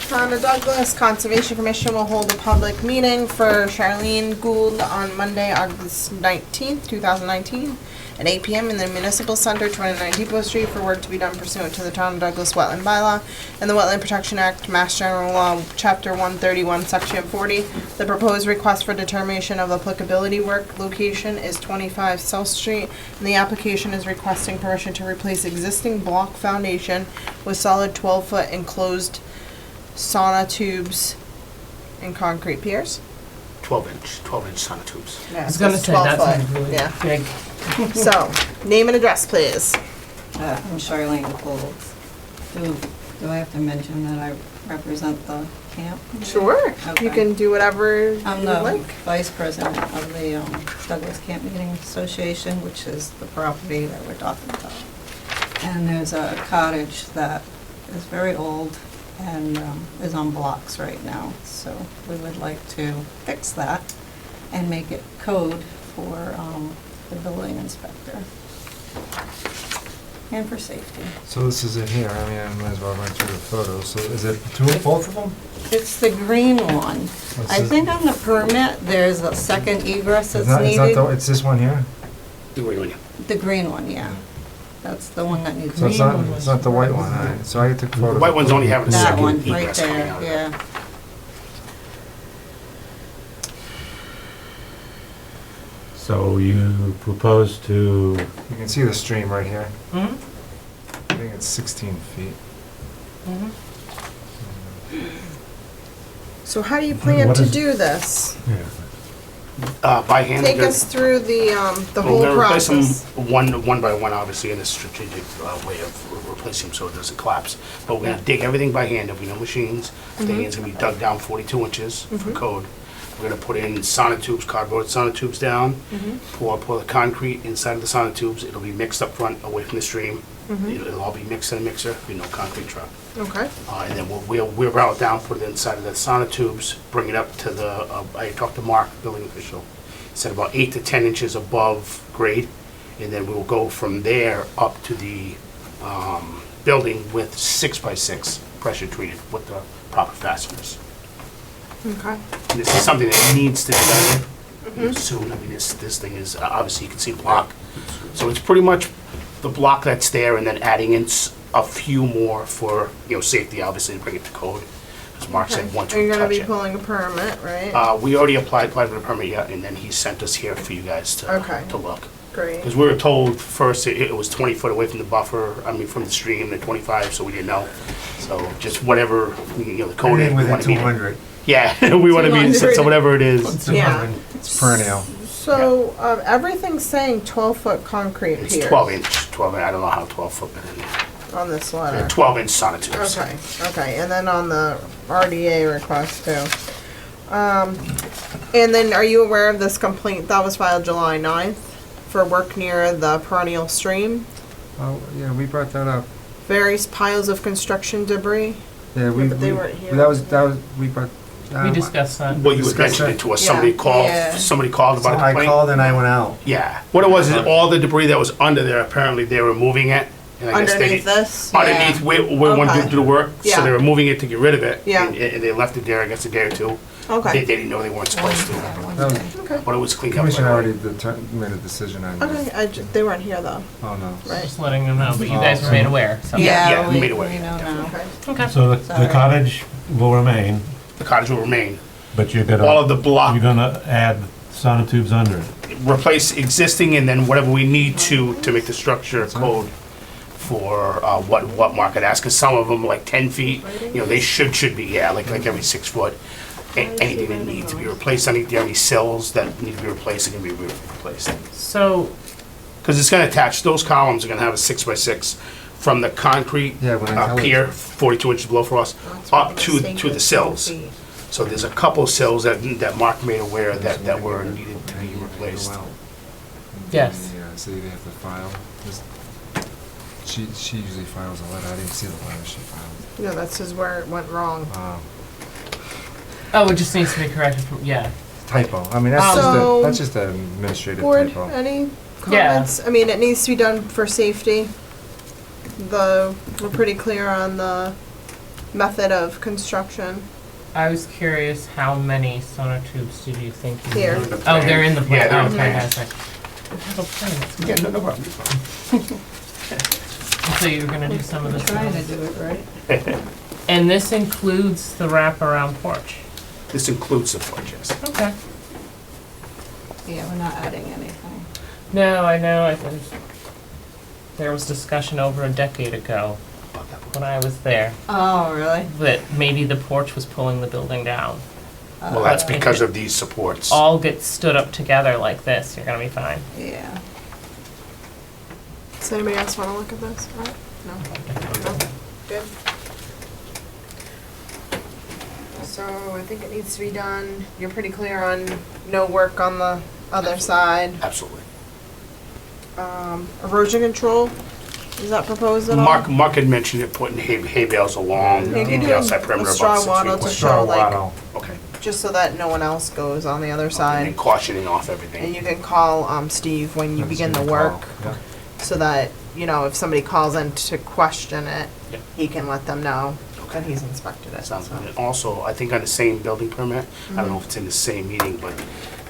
A: Town of Douglas Conservation Commission will hold a public meeting for Charlene Gould on Monday, August 19th, 2019, at 8 p.m. in the Municipal Center, 29 Depot Street, for work to be done pursuant to the Town of Douglas Wetland Bylaw and the Wetland Protection Act, Mass General Law, Chapter 131, Section 40. The proposed request for determination of applicability work location is 25 South Street, and the application is requesting permission to replace existing block foundation with solid 12-foot enclosed sonotubes and concrete piers.
J: 12-inch sonotubes.
A: Yeah,
E: I was gonna say, that sounds really
A: Yeah.
E: big.
A: So, name and address, please.
M: I'm Charlene Gould. Do I have to mention that I represent the camp?
A: Sure.
M: Okay.
A: You can do whatever you
M: I'm
A: would
M: the
A: like.
M: vice president of the Douglas Camp Meeting Association, which is the property that we're talking about. And there's a cottage that is very old and is on blocks right now. So we would like to fix that and make it code for the building inspector and for safety.
C: So this is it here, I mean, I might as well run through the photos, so is it both of them?
M: It's the green one.
C: What's
M: I
C: this?
M: think on the permit, there's a second egress that's
C: It's not
M: needed.
C: it's this one here?
J: The green one.
M: The green one, yeah. That's the one that needs.
C: So it's not the white one, all right, so I took photos.
J: The white one's only having a
M: That
J: second
M: one, right
J: egress coming
M: there,
J: out.
M: yeah.
F: So you propose to,
C: You can see the stream right here.
E: Mhm.
C: I think it's 16 feet.
E: Mhm.
A: So how do you plan
F: What
A: to
F: is-
A: do this?
J: By hand.
A: Take
J: they're-
A: us through the
J: We're
A: whole
J: gonna replace them
A: process.
J: one by one, obviously, in a strategic way of replacing them so it doesn't collapse. But we're gonna dig everything by hand, there'll be no machines. The hand's gonna be dug down 42 inches for code. We're gonna put in sonotubes, cardboard sonotubes down, pour the concrete inside of the sonotubes. It'll be mixed up front, away from the stream. It'll all be mixed in a mixer, be no concrete truck.
A: Okay.
J: And then we'll wheel it down, put it inside of the sonotubes, bring it up to the, I talked to Mark, building official, said about 8 to 10 inches above grade, and then we'll go from there up to the building with 6x6 pressure treated with the proper fasteners.
A: Okay.
J: And this is something that needs to be done soon. I mean, this thing is, obviously you can see block. So it's pretty much the block that's there and then adding in a few more for, safety, obviously, to bring it to code. As Mark said, once
A: Are
J: we
A: you gonna
J: touch
A: be
J: it.
A: pulling a permit, right?
J: We already applied for the permit, yeah, and then he sent us here for you guys
A: Okay.
J: to look.
A: Great.
J: Because we were told first it was 20 foot away from the buffer, from the stream, and 25, so we didn't know. So just whatever, the code is.
C: Anything
J: we
C: within
J: wanna meet it.
C: 200.
J: Yeah, we want to meet it, so
A: 200.
J: whatever it is.
A: Yeah.
C: It's perennial.
A: So, everything's saying 12-foot concrete
J: It's
A: piers
J: 12 inch, I don't know how 12 foot, but in
A: on this letter.
J: 12 inch sonotubes.
A: Okay, and then on the RDA request too. And then are you aware of this complaint that was filed July 9th for work near the perennial stream?
C: Oh, yeah, we brought that up.
A: Various piles of construction debris?
C: Yeah,
A: but they weren't here.
C: we brought.
E: We discussed that.
J: Well, you had mentioned it to us, somebody
A: Yeah.
J: called,
M: Yeah.
J: somebody called about a
F: I
J: complaint.
F: called and I went out.
J: Yeah, what it was is all the debris that was under there, apparently they were moving it. And I guess they
A: Underneath
J: didn't-
A: this?
J: Underneath where we want to
A: Okay.
J: do the work, so
A: Yeah.
J: they were moving it to get rid of it.
A: Yeah.
J: And they left it there, I guess, a day or two. They
A: Okay,
J: didn't know they weren't supposed to,
C: No,
A: okay.
J: but it was cleaned up.
C: Commission
J: right away.
C: already made a decision on that.
A: Okay, they weren't here though,
C: Oh, no.
A: right?
E: Just letting them know, but you guys were made aware, so.
J: Yeah,
M: we
J: made aware.
M: we know now.
A: Okay.
E: Okay.
F: So the
M: Sorry.
F: cottage will remain,
J: The cottage will remain.
F: but you're
J: All of
F: gonna,
J: the block,
F: you're gonna add sonotubes under it.
J: replace existing and then whatever we need to make the structure code for what Mark had asked, because some of them, like 10 feet, they should be, like every 6 foot. Anything that needs to be replaced, any sills that need to be replaced, are gonna be replaced.
E: So,
J: Because it's gonna attach, those columns are gonna have a 6x6 from the concrete
C: Yeah, when I tell
J: pier, 42 inches below frost, up to the sills. So there's a couple sills that Mark made aware that were needed to be replaced.
E: yes.
C: Yeah, so they have to file. She usually files a letter. I didn't see the letter she filed.
A: Yeah, that's just where it went wrong.
E: Oh, it just needs to be corrected from, yeah.
C: Typo. I mean, that's
A: So-
C: that's just an administrative
A: Board,
C: typo.
A: any comments? I mean, it needs to be done for safety. We're pretty clear on the method of construction.
E: I was curious, how many sonotubes did you think you
A: Here.
E: needed? Oh, they're in the
J: Yeah,
E: plan.
J: they're in
E: Oh,
J: the
E: okay,
J: plan.
E: I was like, we have a plan. It's
J: Yeah, no problem.
E: So you were gonna do some of this?
M: Trying to do it right.
E: And this includes the wraparound porch?
J: This includes the porch, yes.
E: Okay.
M: Yeah, we're not adding anything.
E: No, I know, there was discussion over a decade ago,
J: About that.
E: when I was there,
M: Oh, really?
E: that maybe the porch was pulling the building down.
J: Well, that's because of these supports.
E: All get stood up together like this, you're gonna be fine.
M: Yeah.
A: Does anybody else want to look at this? Right? No? No? Good. So I think it needs to be done. You're pretty clear on no work on the other side.
J: Absolutely.
A: Erosion control, is that proposed at all?
J: Mark had mentioned it, putting hay bales along
A: You can
J: the
A: do
J: outside
A: a
J: perimeter
A: straw
J: about 6
A: wattle
J: feet
A: to
J: away.
A: show like,
C: Wow.
J: Okay.
A: just so that no one else goes on the other
J: And
A: side.
J: cautioning off
A: And
J: everything.
A: you can call, Steve when you
C: Never
A: begin the
C: seen a
A: work,
C: call. Yeah.
A: so that, you know, if somebody calls in to question it,
J: Yeah.
A: he can let them know that he's inspected it.
J: Sounds
A: so.
J: good. And also, I think on the same building permit, I don't know if it's in the same meeting, but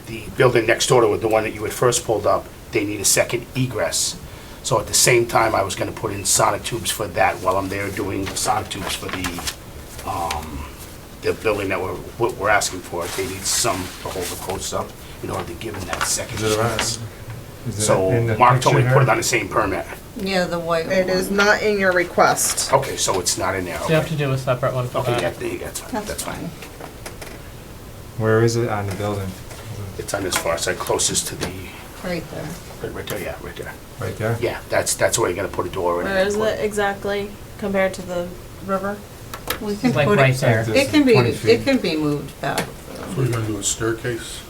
J: the building next door to it, the one that you had first pulled up, they need a second egress. So at the same time, I was gonna put in sonotubes for that while I'm there doing the sonotubes for the building that we're asking for. They need some to hold the posts up in order to give them that second
C: Is it around?
J: egress.
C: Is it
J: So
C: in the
J: Mark told me to
C: picture
J: put it
C: there?
J: on the same permit.
M: Yeah, the white one.
A: It is not in your request.
J: Okay, so it's not in there,
E: So you have
J: okay.
E: to do a separate one for
J: Okay, yeah,
E: that.
J: there you go, that's fine.
C: Where is it on the building?
J: It's on this far side, closest to the,
M: Right there.
J: right there, yeah, right there.
C: Right there?
J: Yeah, that's where you're gonna put a door in.
A: Where is it exactly compared to the river?
M: We can
E: Like
M: put
E: right
M: it,
E: there.
M: it can be,
C: 20 feet.
M: it can be moved back.
D: So we're gonna do a staircase?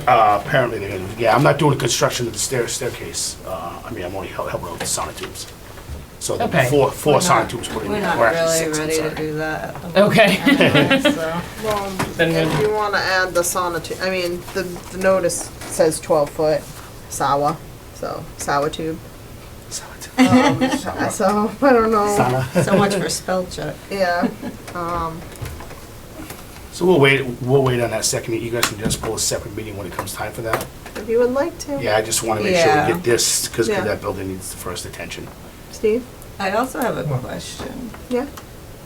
J: Apparently they're gonna, yeah, I'm not doing the construction of the staircase. I mean, I'm only helping with the sonotubes. So there'll be
E: Okay.
J: four
M: We're not-
J: sonotubes put in
M: We're
J: there.
M: not
J: Or actually
M: really
J: six, I'm
M: ready to
J: sorry.
M: do that at the
E: Okay.
M: moment anyway, so.
A: Well,
E: Then
A: if
E: we-
A: you wanna add the sonotube, I mean, the notice says 12-foot sawa, so sawa tube.
J: Sonotube.
A: So, I don't know,
J: Sana.
M: So much for spell check.
A: yeah,
J: So we'll wait on that second egress and just pull a separate meeting when it comes time for that.
A: if you would like to.
J: Yeah, I just wanna make sure
M: Yeah.
J: we get this, cause
A: Yeah.
J: that building needs the first attention.
A: Steve?
M: I also have a question.
A: Yeah?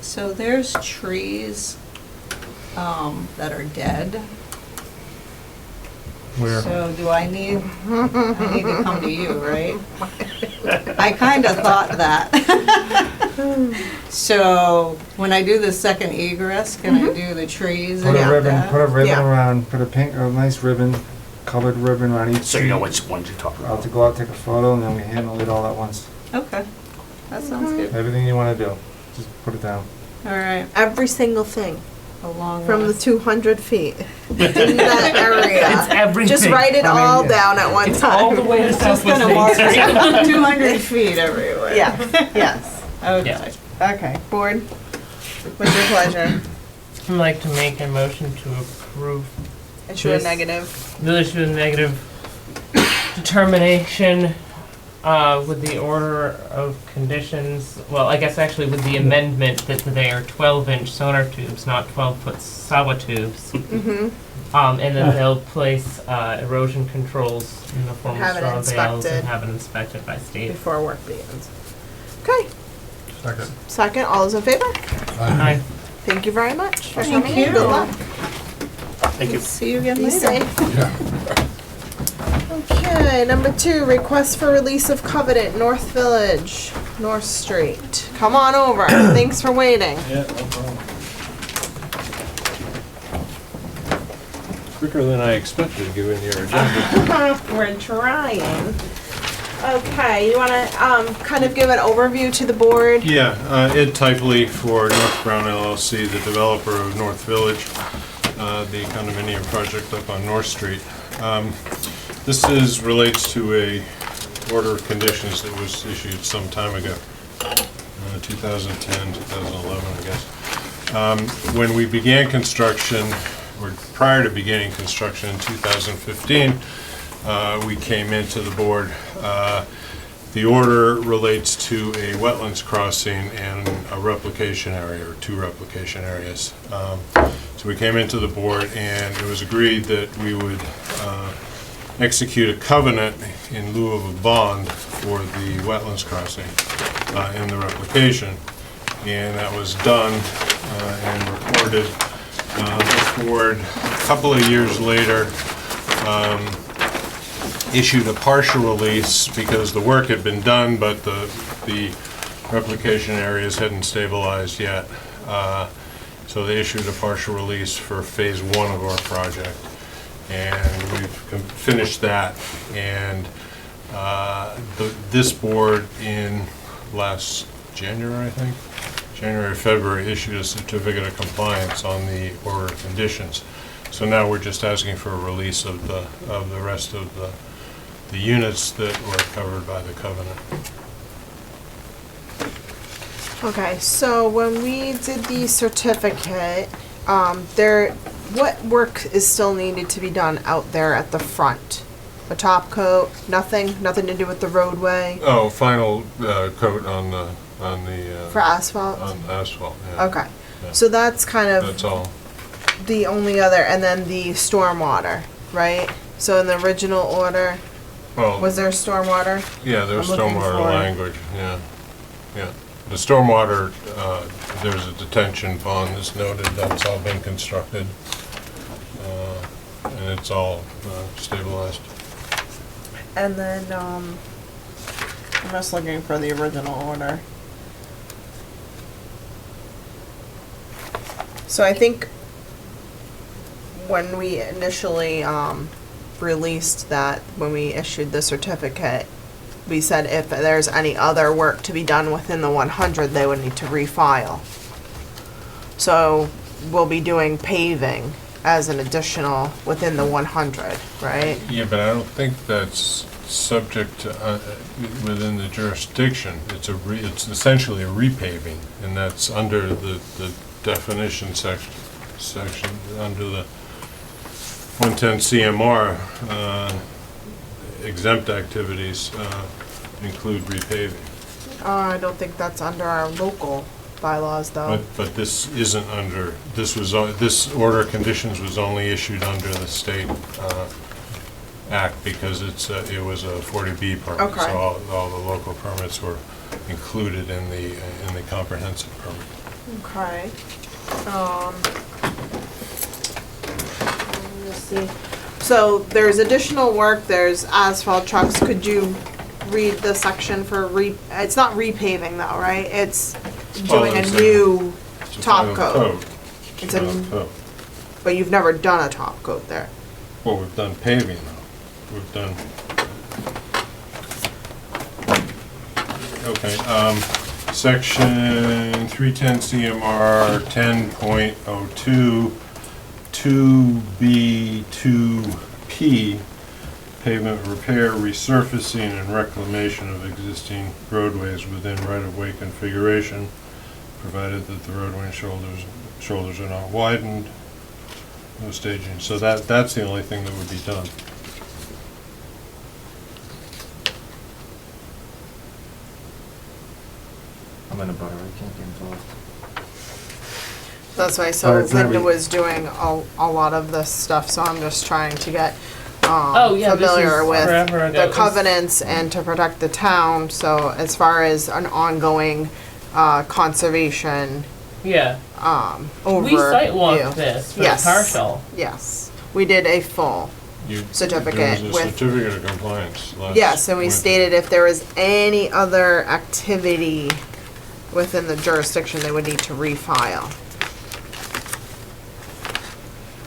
M: So there's trees, that are dead.
C: Where?
M: So do I need to come to you, right? I kinda thought that. So when I do the second egress, can I do the trees
C: Put
M: and
C: a
M: all
C: ribbon,
M: that?
C: put a ribbon
A: Yeah.
C: around, put a nice ribbon, colored ribbon on each
J: So
C: tree.
J: you know which ones you're talking
C: I'll have
J: about.
C: to go out, take a photo, and then we handle it all at once.
M: Okay, that sounds good.
C: Everything you wanna do, just put it down.
M: All right,
A: Every single thing
M: along
A: from the
M: with.
A: 200 feet in that area.
E: It's everything.
A: Just write it
C: I mean,
A: all
C: yeah.
A: down at one
E: It's all the
A: time.
E: way to
M: Just
E: Southwest
M: gonna
E: Main
M: mark
E: Street.
M: 200 feet everywhere.
A: Yeah, yes.
M: Okay.
A: Okay, board, what's your pleasure?
E: I'd like to make a motion to approve
A: Issue a
E: Yes.
A: negative.
E: the issue of negative determination with the order of conditions, well, I guess actually with the amendment that they are 12-inch sonar tubes, not 12-foot sawa tubes.
A: Mm-hmm.
E: And then they'll place erosion controls in the form of
A: Have it
E: straw bales
A: inspected.
E: and have it inspected by Steve.
A: Before work begins. Okay,
D: Second.
A: second, all those in favor?
E: Aye.
A: Thank you very much for
M: Thank
A: coming in.
M: you.
A: Good luck.
J: Thank you.
M: See you again
A: Be
M: later.
A: safe.
D: Yeah.
A: Okay, number 2, request for release of covenant, North Village, North Street. Come on over. Thanks for waiting.
F: Yeah, no problem. Quicker than I expected, given your agenda.
A: We're trying. Okay, you wanna, kind of give an overview to the board?
F: Yeah, Ed Typley for North Brown LLC, the developer of North Village, the condominium project up on North Street. This relates to a order of conditions that was issued some time ago, 2010, 2011, I guess. When we began construction, or prior to beginning construction in 2015, we came into the board The order relates to a wetlands crossing and a replication area, or 2 replication areas. So we came into the board and it was agreed that we would execute a covenant in lieu of a bond for the wetlands crossing in the replication. And that was done and recorded. The board, a couple of years later, issued a partial release because the work had been done, but the replication areas hadn't stabilized yet. So they issued a partial release for phase 1 of our project. And we've finished that. And this board in last January, I think, January, February, issued a certificate of compliance on the order of conditions. So now we're just asking for a release of the rest of the units that were covered by the covenant.
A: Okay, so when we did the certificate, what work is still needed to be done out there at the front? A top coat, nothing to do with the roadway?
F: Oh, final coat on the
A: For asphalt?
F: on asphalt, yeah.
A: Okay,
F: Yeah.
A: so that's kind of
F: That's all.
A: the only other, and then the stormwater, right? So in the original order,
F: Well,
A: was there stormwater?
F: yeah, there's
A: I'm looking
F: stormwater
A: for it.
F: language, yeah, yeah. The stormwater, there's a detention pond that's noted, that's all been constructed, and it's all stabilized.
A: And then, I'm just looking for the original order. So I think when we initially, released that, when we issued the certificate, we said if there's any other work to be done within the 100, they would need to refile. So we'll be doing paving as an additional within the 100, right?
F: Yeah, but I don't think that's subject to, within the jurisdiction. It's essentially a repaving, and that's under the definition section under the 110 CMR. Exempt activities include repaving.
A: I don't think that's under our local bylaws, though.
F: But this isn't under, this order of conditions was only issued under the state act because it was a 40B permit.
A: Okay.
F: So all the local permits were included in the comprehensive permit.
A: Okay. Let's see. So there's additional work, there's asphalt trucks. Could you read the section for it's not repaving though, right? It's doing a new
F: It's a
A: top
F: final
A: coat. It's a,
F: Final coat.
A: but you've never done a top coat there.
F: Well, we've done paving though. We've done. Okay, section 310 CMR 10.02 2B2P, pavement repair, resurfacing, and reclamation of existing roadways within right-of-way configuration, provided that the roadway shoulders are not widened, no staging. So that's the only thing that would be done.
C: I'm in a butter, I can't get involved.
A: That's why,
C: Oh,
A: so
C: it's not
A: Linda
C: re-
A: was doing a lot of this stuff, so I'm just trying to get
E: Oh, yeah, this
A: familiar
E: is
A: with
E: forever ago.
A: the
E: It was-
A: covenants and to protect the town, so as far as an ongoing conservation
E: Yeah.
A: overview.
E: We site walked this for the
A: Yes.
E: partial.
A: Yes, we did a full certificate
F: There was a
A: with,
F: certificate of compliance last
A: yes, and we
F: winter.
A: stated if there was any other activity within the jurisdiction, they would need to refile.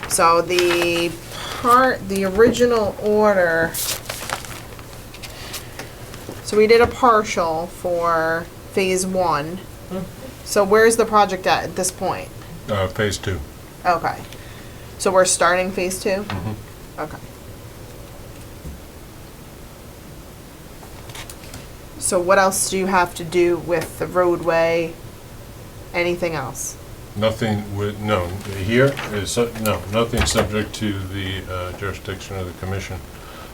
A: So the original order, so we did a partial for phase 1. So where's the project at this point?
F: Phase 2.
A: Okay. So we're starting phase 2? Okay. So what else do you have to do with the roadway? Anything else?
F: Nothing with, no, here is, no, nothing subject to the jurisdiction of the commission.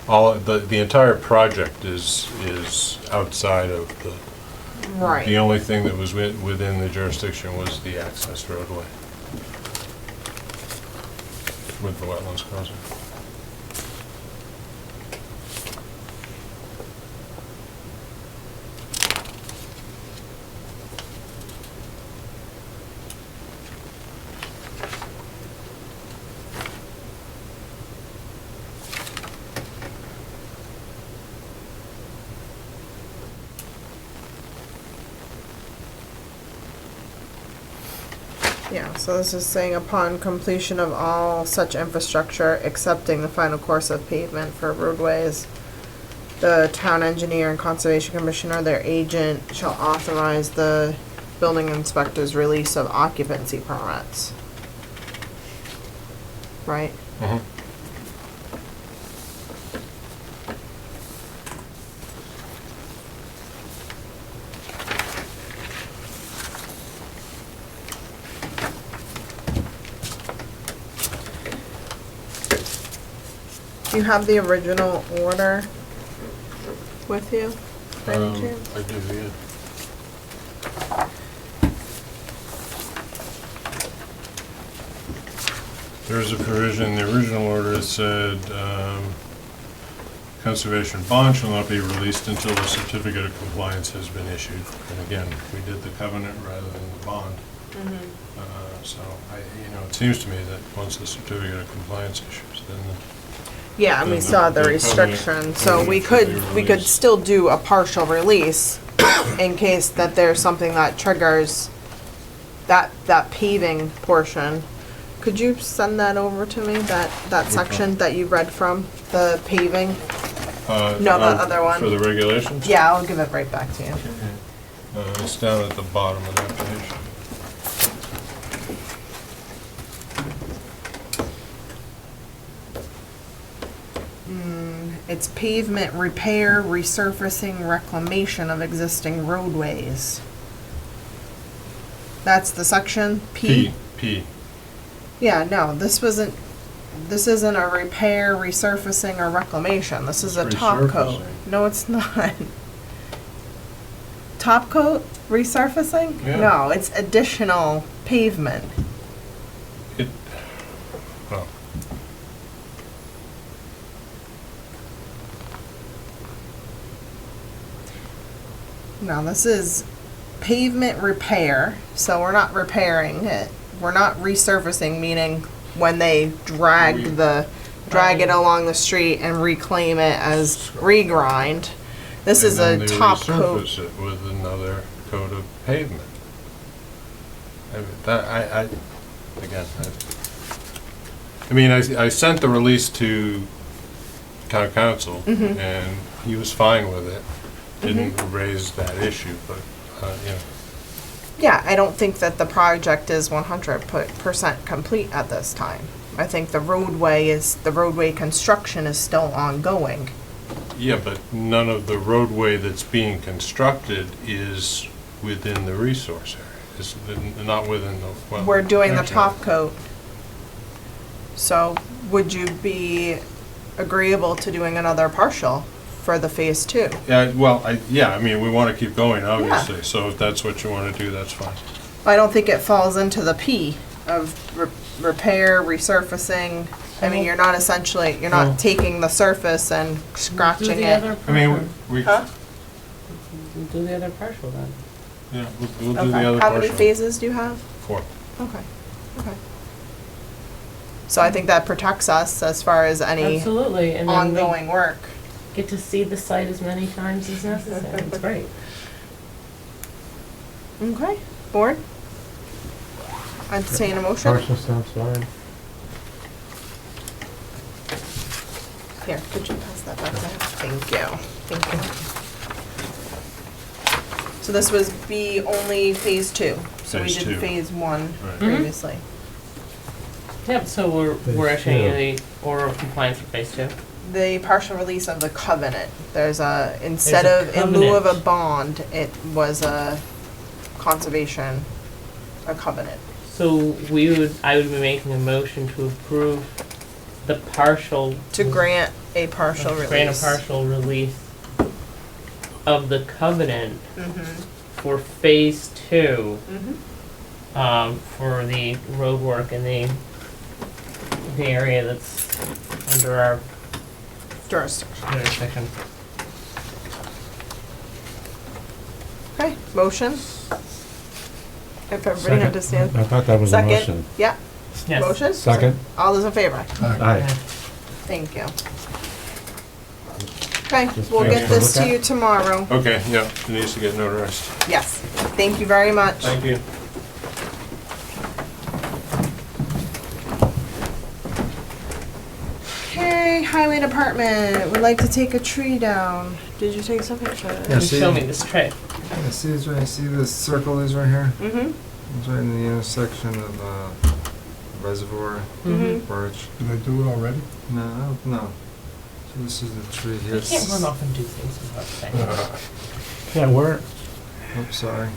F: the entire project is outside of the,
A: Right.
F: the only thing that was within the jurisdiction was the access roadway with the Wetlands Crossing.
A: Yeah, so this is saying upon completion of all such infrastructure, excepting the final course of pavement for roadways, the town engineer and conservation commissioner, their agent, shall authorize the building inspector's release of occupancy permits. Right?
F: Mhm.
A: Do you have the original order with you? by any chance?
F: I do, yeah. There's a provision, in the original order it said, conservation bond shall not be released until the certificate of compliance has been issued. And again, we did the covenant rather than the bond. So it seems to me that once the certificate of compliance issues, then
A: Yeah, and we
F: the-
A: saw the
F: the
A: restriction, so we
F: covenant should be
A: could
F: released.
A: still do a partial release in case that there's something that triggers that paving portion. Could you send that over to me, that section that you read from, the paving? No, the other one.
F: For the regulations?
A: Yeah, I'll give it right back to you.
F: It's down at the bottom of that page.
A: It's pavement repair, resurfacing, reclamation of existing roadways. That's the section, P?
F: P.
A: Yeah, no, this isn't a repair, resurfacing, or reclamation. This is a top coat.
F: Resurfacing.
A: No, it's not. Top coat, resurfacing?
F: Yeah.
A: No, it's additional pavement.
F: Well,
A: No, this is pavement repair, so we're not repairing it. We're not resurfacing, meaning when they drag it along the street and reclaim it as regrind. This is
F: and
A: a
F: then they
A: top coat.
F: resurface it with another coat of pavement. I sent the release to town council,
A: Mhm.
F: and he was fine with it. Didn't raise that issue, but,
A: Yeah, I don't think that the project is 100% complete at this time. I think the roadway construction is still ongoing.
F: yeah, but none of the roadway that's being constructed is within the resource area. It's not within the, well.
A: We're doing the
F: okay.
A: top coat. So would you be agreeable to doing another partial for the phase 2?
F: Yeah, well, we want to keep going, obviously, so if that's what you want to do, that's fine.
A: I don't think it falls into the P of repair, resurfacing. I mean, you're not taking the surface and scratching it.
F: I mean, we,
A: Huh?
E: Do the other partial then.
F: yeah, we'll do the
A: Okay.
F: other
A: How many
F: portion.
A: phases do you have?
F: 4.
A: Okay. So I think that protects us as far as any
E: Absolutely, and then we
A: ongoing work.
E: get to see the site as many times as necessary. It's great.
A: Okay, board? Entertain a motion?
C: sounds fine.
A: Here, could you pass that back to him? Thank you. Thank you. So this was B only phase 2. So we
F: Phase
A: did
F: 2.
A: phase 1
F: Right.
A: previously.
E: Yep, so we're issuing the order of compliance for phase 2.
A: The partial release of the covenant. There's instead
E: There's a
A: of, in lieu of a
E: covenant.
A: bond, it was a conservation, a covenant.
E: So I would be making a motion to approve the partial.
A: To grant a partial release.
E: Grant a partial release of the covenant for phase 2, for the road work in the area that's under our jurisdiction.
A: Okay, motion? If everybody understands.
L: I thought that was a
A: Second?
L: motion.
A: Yeah.
E: Yes.
A: Motion?
L: Second?
A: All those in favor?
L: Aye.
A: Thank you. Okay, we'll get this to you tomorrow.
F: Okay, yeah, it needs to get notarized.
A: Yes. Thank you very much.
F: Thank you.
A: Okay, Highway Department would like to take a tree down. Did you take some pictures?
C: Yeah,
E: Show me this tray.
C: Yeah, see this right, see this circle is right here?
A: Mm-hmm.
C: It's right in the intersection of Reservoir, Birch.
D: Did I do it already?
C: No. So this is the tree here.
E: You can't run off and do things without saying.
J: Yeah, we're,
C: Oops, sorry.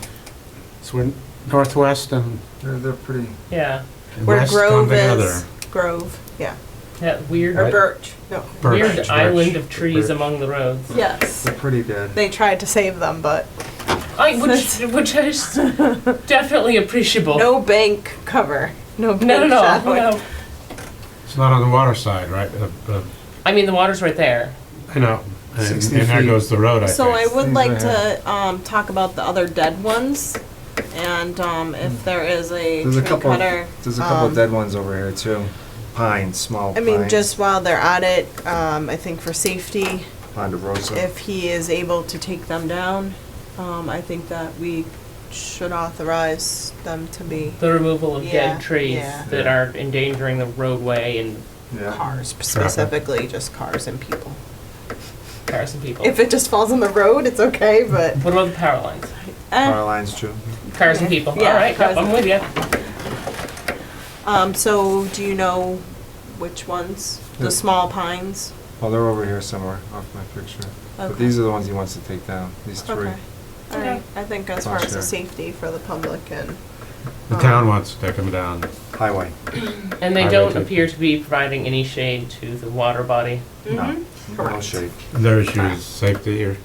J: so we're northwest and
C: They're pretty,
E: Yeah,
A: Where
J: west
A: Grove
J: come together.
A: is. Grove, yeah.
E: that weird,
A: Or Birch, no.
E: weird
J: Birch.
E: island of trees
J: Birch.
E: among the roads.
A: Yes.
C: they're pretty dead.
A: They tried to save them, but
E: Which is definitely appreciable.
A: no bank cover. No bank
E: no,
A: shadowing.
E: no.
J: It's not on the water side, right?
E: I mean, the water's right there.
J: I know.
C: 60
J: And there
C: feet.
J: goes the road, I
A: So I
J: think.
A: would
C: These
A: like
C: right
A: to talk about the other dead ones, and if there is a
C: There's a
A: tree
C: couple,
A: cutter.
C: there's a couple dead ones over here too. Pines, small
A: I
C: pines.
A: mean, just while they're at it, I think for safety,
C: Ponderosa.
A: if he is able to take them down, I think that we should authorize them to be
E: The removal of
A: Yeah,
E: dead trees
A: yeah.
E: that are endangering the roadway and
C: Yeah.
A: cars, specifically just cars and people.
E: cars and people.
A: If it just falls on the road, it's okay, but
E: What about the power lines?
C: Power lines too.
E: Cars and people.
A: Yeah,
E: All right,
A: cars
E: yep, I'm
A: and
E: with you.
A: so do you know which ones?
C: Yeah.
A: The small pines?
C: Oh, they're over here somewhere off my picture. But
A: Okay.
C: these are the ones he wants to take down. These three.
A: Okay. All right. I think as far as the
C: Voucher.
A: safety for the public and.
J: The town wants to take them down.
C: Highway.
E: And they
J: Highway
E: don't
J: too.
E: appear to be providing any shade to the water body.
C: No.
A: Mhm.
C: No
A: Correct.
C: shade.
J: Their issues, safety, or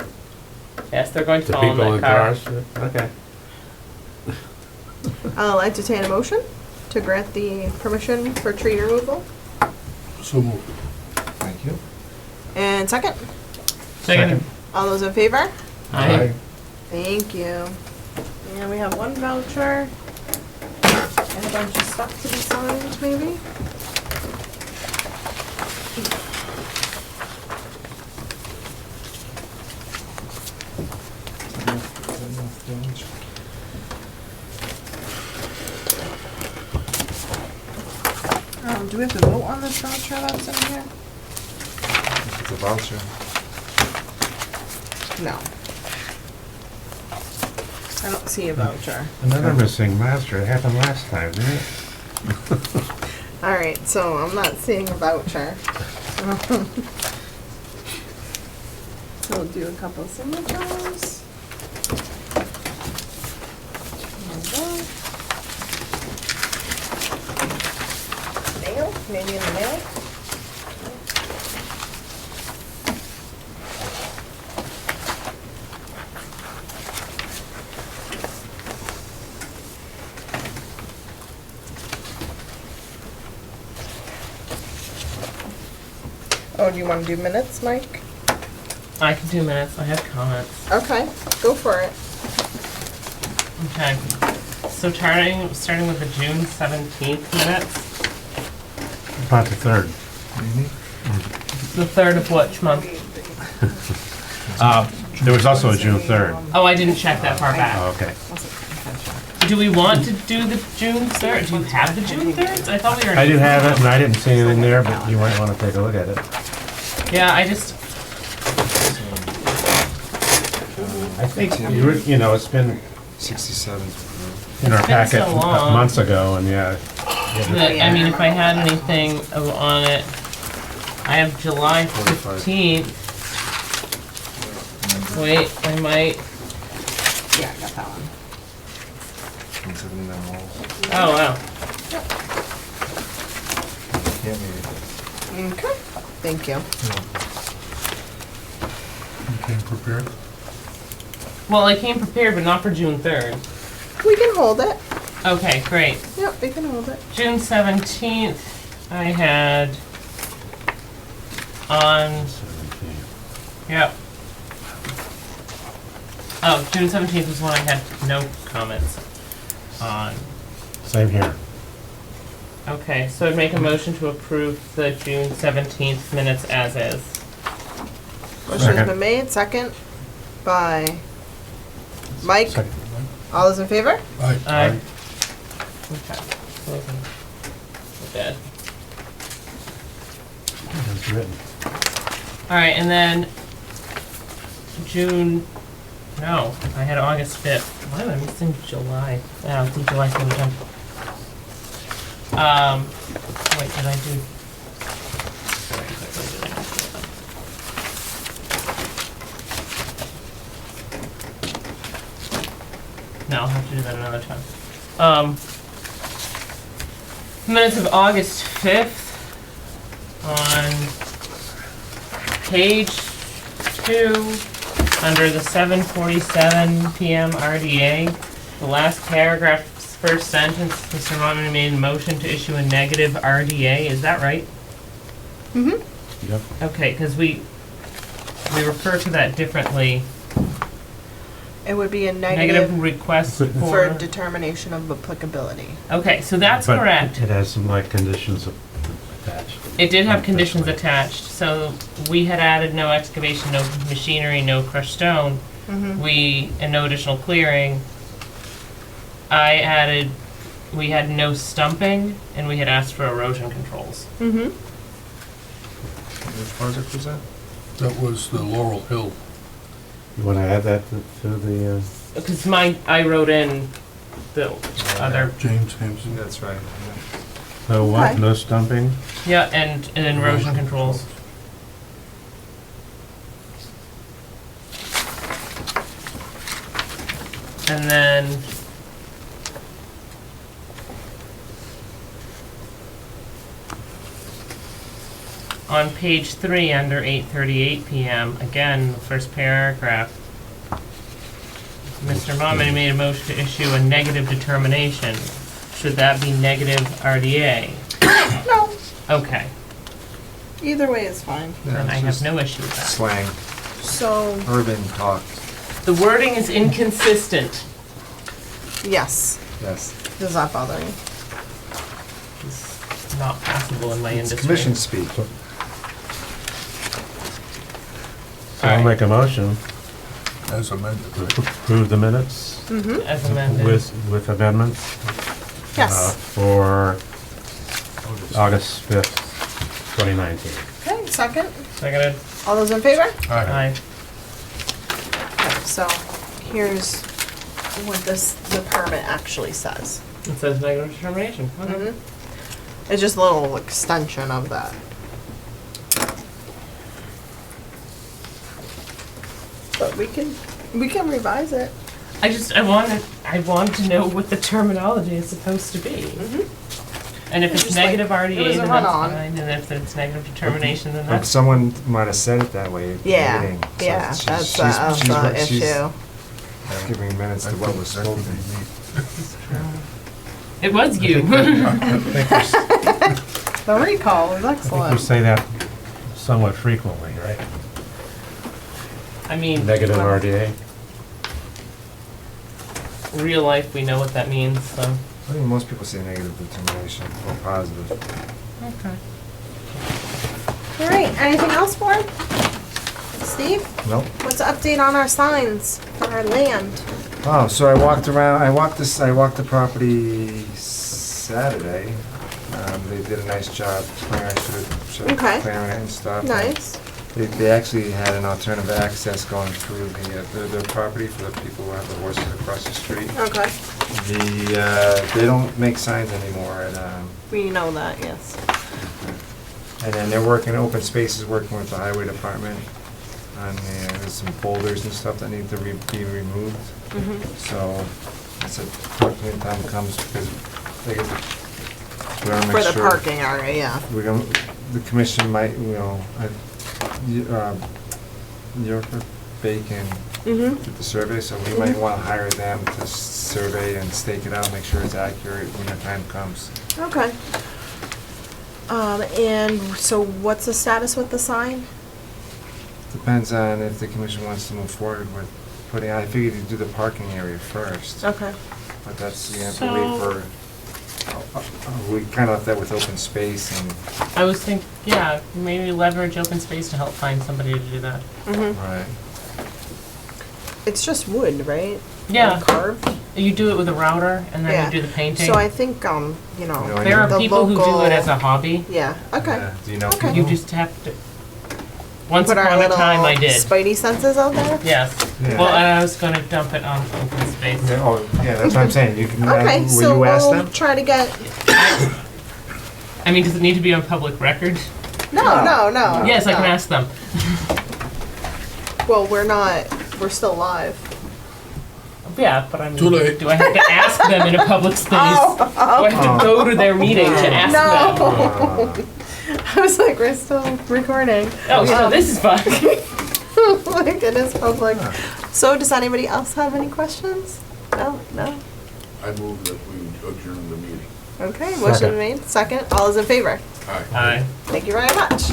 E: Yes, they're going to
J: the
E: fall in
J: people
E: that
J: in
E: car.
J: cars? Okay.
A: I'll entertain a motion to grant the permission for tree removal.
D: So moved.
C: Thank you.
A: And second,
E: Second.
A: all those in favor?
E: Aye.
A: Thank you. And we have one voucher and a bunch of stuff to be signed, maybe? Do we have to vote on this voucher that's in here?
C: It's a voucher.
A: No. I don't see a voucher.
J: Another missing master. It happened last time, didn't it?
A: Alright, so I'm not seeing a voucher. So we'll do a couple signatures. There we go. Mail, maybe in the mail? Oh, do you want to do minutes, Mike?
E: I can do minutes. I have comments.
A: Okay, go for it.
E: Okay. So starting with the June 17th minutes.
J: About the third.
E: The third of which month?
J: There was also a June 3rd.
E: Oh, I didn't check that far back.
J: Oh, okay.
E: Do we want to do the June 3rd? Do you have the June 3rd? I thought we were.
J: I do have it, and I didn't see anything there, but you might want to take a look at it.
E: Yeah, I just.
J: I think, you know, it's been
C: 67.
J: in our
E: It's been
J: packet
E: so long.
J: months ago, and yeah.
E: I mean, if I had anything on it, I have July 15th. Wait, I might.
A: Yeah, I got that one.
C: 79 walls.
E: Oh, wow.
C: Can't be.
A: Okay, thank you.
D: You came prepared?
E: Well, I came prepared, but not for June 3rd.
A: We can hold it.
E: Okay, great.
A: Yep, we can hold it.
E: June 17th, I had on, yep. Oh, June 17th was when I had no comments on.
K: Same here.
E: Okay, so I'd make a motion to approve the June 17th minutes as is.
A: Motion's been made, second by Mike. All those in favor?
D: Aye.
E: Aye. Okay. We're dead.
K: As written.
E: All right, and then June, no, I had August 5th. Why am I missing July? Yeah, I think July's gonna be done. Wait, did I do? No, I'll have to do that another time. Minutes of August 5th on page 2, under the 7:47 PM RDA, the last paragraph's first sentence, Mr. Romney made a motion to issue a negative RDA. Is that right?
A: Mm-hmm.
K: Yep.
E: Okay, because we refer to that differently.
A: It would be a
E: Negative
A: negative
E: request
A: for
E: for.
A: determination of applicability.
E: Okay, so that's
K: But
E: correct.
K: It has some like conditions attached.
E: It did have conditions attached, so we had added no excavation, no machinery, no crushed stone.
A: Mm-hmm.
E: And no additional clearing. I added, we had no stumping, and we had asked for erosion controls.
A: Mm-hmm.
C: Which project was that?
D: That was the Laurel Hill.
K: You want to add that to the,
E: Because I wrote in the other,
D: James Hampson.
C: That's right.
K: so
A: what? Okay.
K: No stumping?
E: yeah, and erosion controls. And then on page 3, under 8:38 PM, again, the first paragraph, Mr. Momini made a motion to issue a negative determination. Should that be negative RDA?
A: No,
E: Okay,
A: either way is fine.
E: then I have no issue with that.
C: Slang,
A: So,
C: urban talk,
E: The wording is inconsistent.
A: yes,
C: yes.
A: does that bother you?
E: It's not possible in my
C: It's
E: industry.
C: commission speak.
K: So I'll make a motion
D: As amended.
K: to approve the minutes
A: Mm-hmm.
E: As amended.
K: with amendments
A: Yes.
K: for August 5th, 2019.
A: Okay, second.
E: Seconded.
A: All those in favor?
D: Aye.
E: Aye.
A: Okay, so here's what the permit actually says.
E: It says negative determination. Okay.
A: Mhm. It's just a little extension of that. But we can revise it.
E: I want to know what the terminology is supposed to be. And if
A: It's
E: it's
A: just like-
E: negative
A: it
E: RDA,
A: was a
E: then that's
A: run-on.
E: fine, and if it's negative determination, then
C: But
E: that's.
C: someone might have said it that way at the
A: Yeah,
C: beginning. So
A: yeah,
C: she's-
A: that's
C: she's- she's
A: the
C: what- she's
A: issue.
C: Giving minutes to what was
D: That could
C: spoken.
D: be neat.
E: It was you.
A: The recall was
K: I think we
A: excellent.
K: say that somewhat frequently, right?
E: I mean,
K: Negative RDA.
E: real life, we know what that means, so.
C: I think most people say negative determination or positive.
E: Okay.
A: All right, anything else, board? Steve,
C: Nope.
A: what's the update on our signs for our land?
C: Oh, so I walked around, I walked the property Saturday. They did a nice job clearing
A: Okay.
C: clearing it and stuff.
A: Nice.
C: They actually had an alternative access going through their property for the people who have the horses across the street.
A: Okay.
C: They don't make signs anymore at,
A: We know that, yes.
C: and then they're working, open spaces, working with the highway department. And there's some boulders and stuff that need to be removed.
A: Mm-hmm.
C: So I said, when time comes, because they get we're gonna
A: For
C: make
A: the
C: sure.
A: parking area, yeah.
C: We're gonna, the commission might, Yorker Bacon
A: Mm-hmm.
C: did the survey, so we might want to hire them to survey and stake it out, make sure it's accurate when the time comes.
A: Okay. And so what's the status with the sign?
C: Depends on if the commission wants to move forward with putting, I figured you'd do the parking area first,
A: Okay.
C: but that's, you have to wait for, we kind of left that with open space and,
E: I was thinking, yeah, maybe leverage open space to help find somebody to do that.
A: Mm-hmm.
C: right.
A: It's just wood, right?
E: Yeah.
A: Like carved?
E: You do it with a router and then
A: Yeah.
E: you do the painting.
A: So I think,
C: You know,
E: There are
A: the
E: people who do
A: local-
E: it as a hobby.
A: Yeah, okay.
C: Yeah, do you know
A: Okay.
E: You
C: people?
E: just have to. Once
A: Put our
E: upon a
A: little
E: time, I did.
A: Spidey senses out there?
E: Yes.
C: Yeah.
E: Well, and I was going to dump it on open space.
C: Yeah, oh, yeah, that's what I'm saying, you can,
A: Okay,
C: will
A: so
C: you ask
A: we'll
C: them?
A: try to get,
E: I mean, does it need to be on public record?
A: no.
E: Yes, I
A: no.
E: can ask them.
A: Well, we're still live.
E: Yeah, but I mean,
D: Too late.
E: do I have to ask them in a public space? Do I have to go to their meeting to ask them?
A: No. I was like, we're still recording.
E: Oh, so this is fun.
A: Like, it is public. So does anybody else have any questions? No?
D: I move that we adjourn the meeting.
A: Okay, motion made. Second, all is in favor.
D: Aye.
E: Hi.
A: Thank you very much.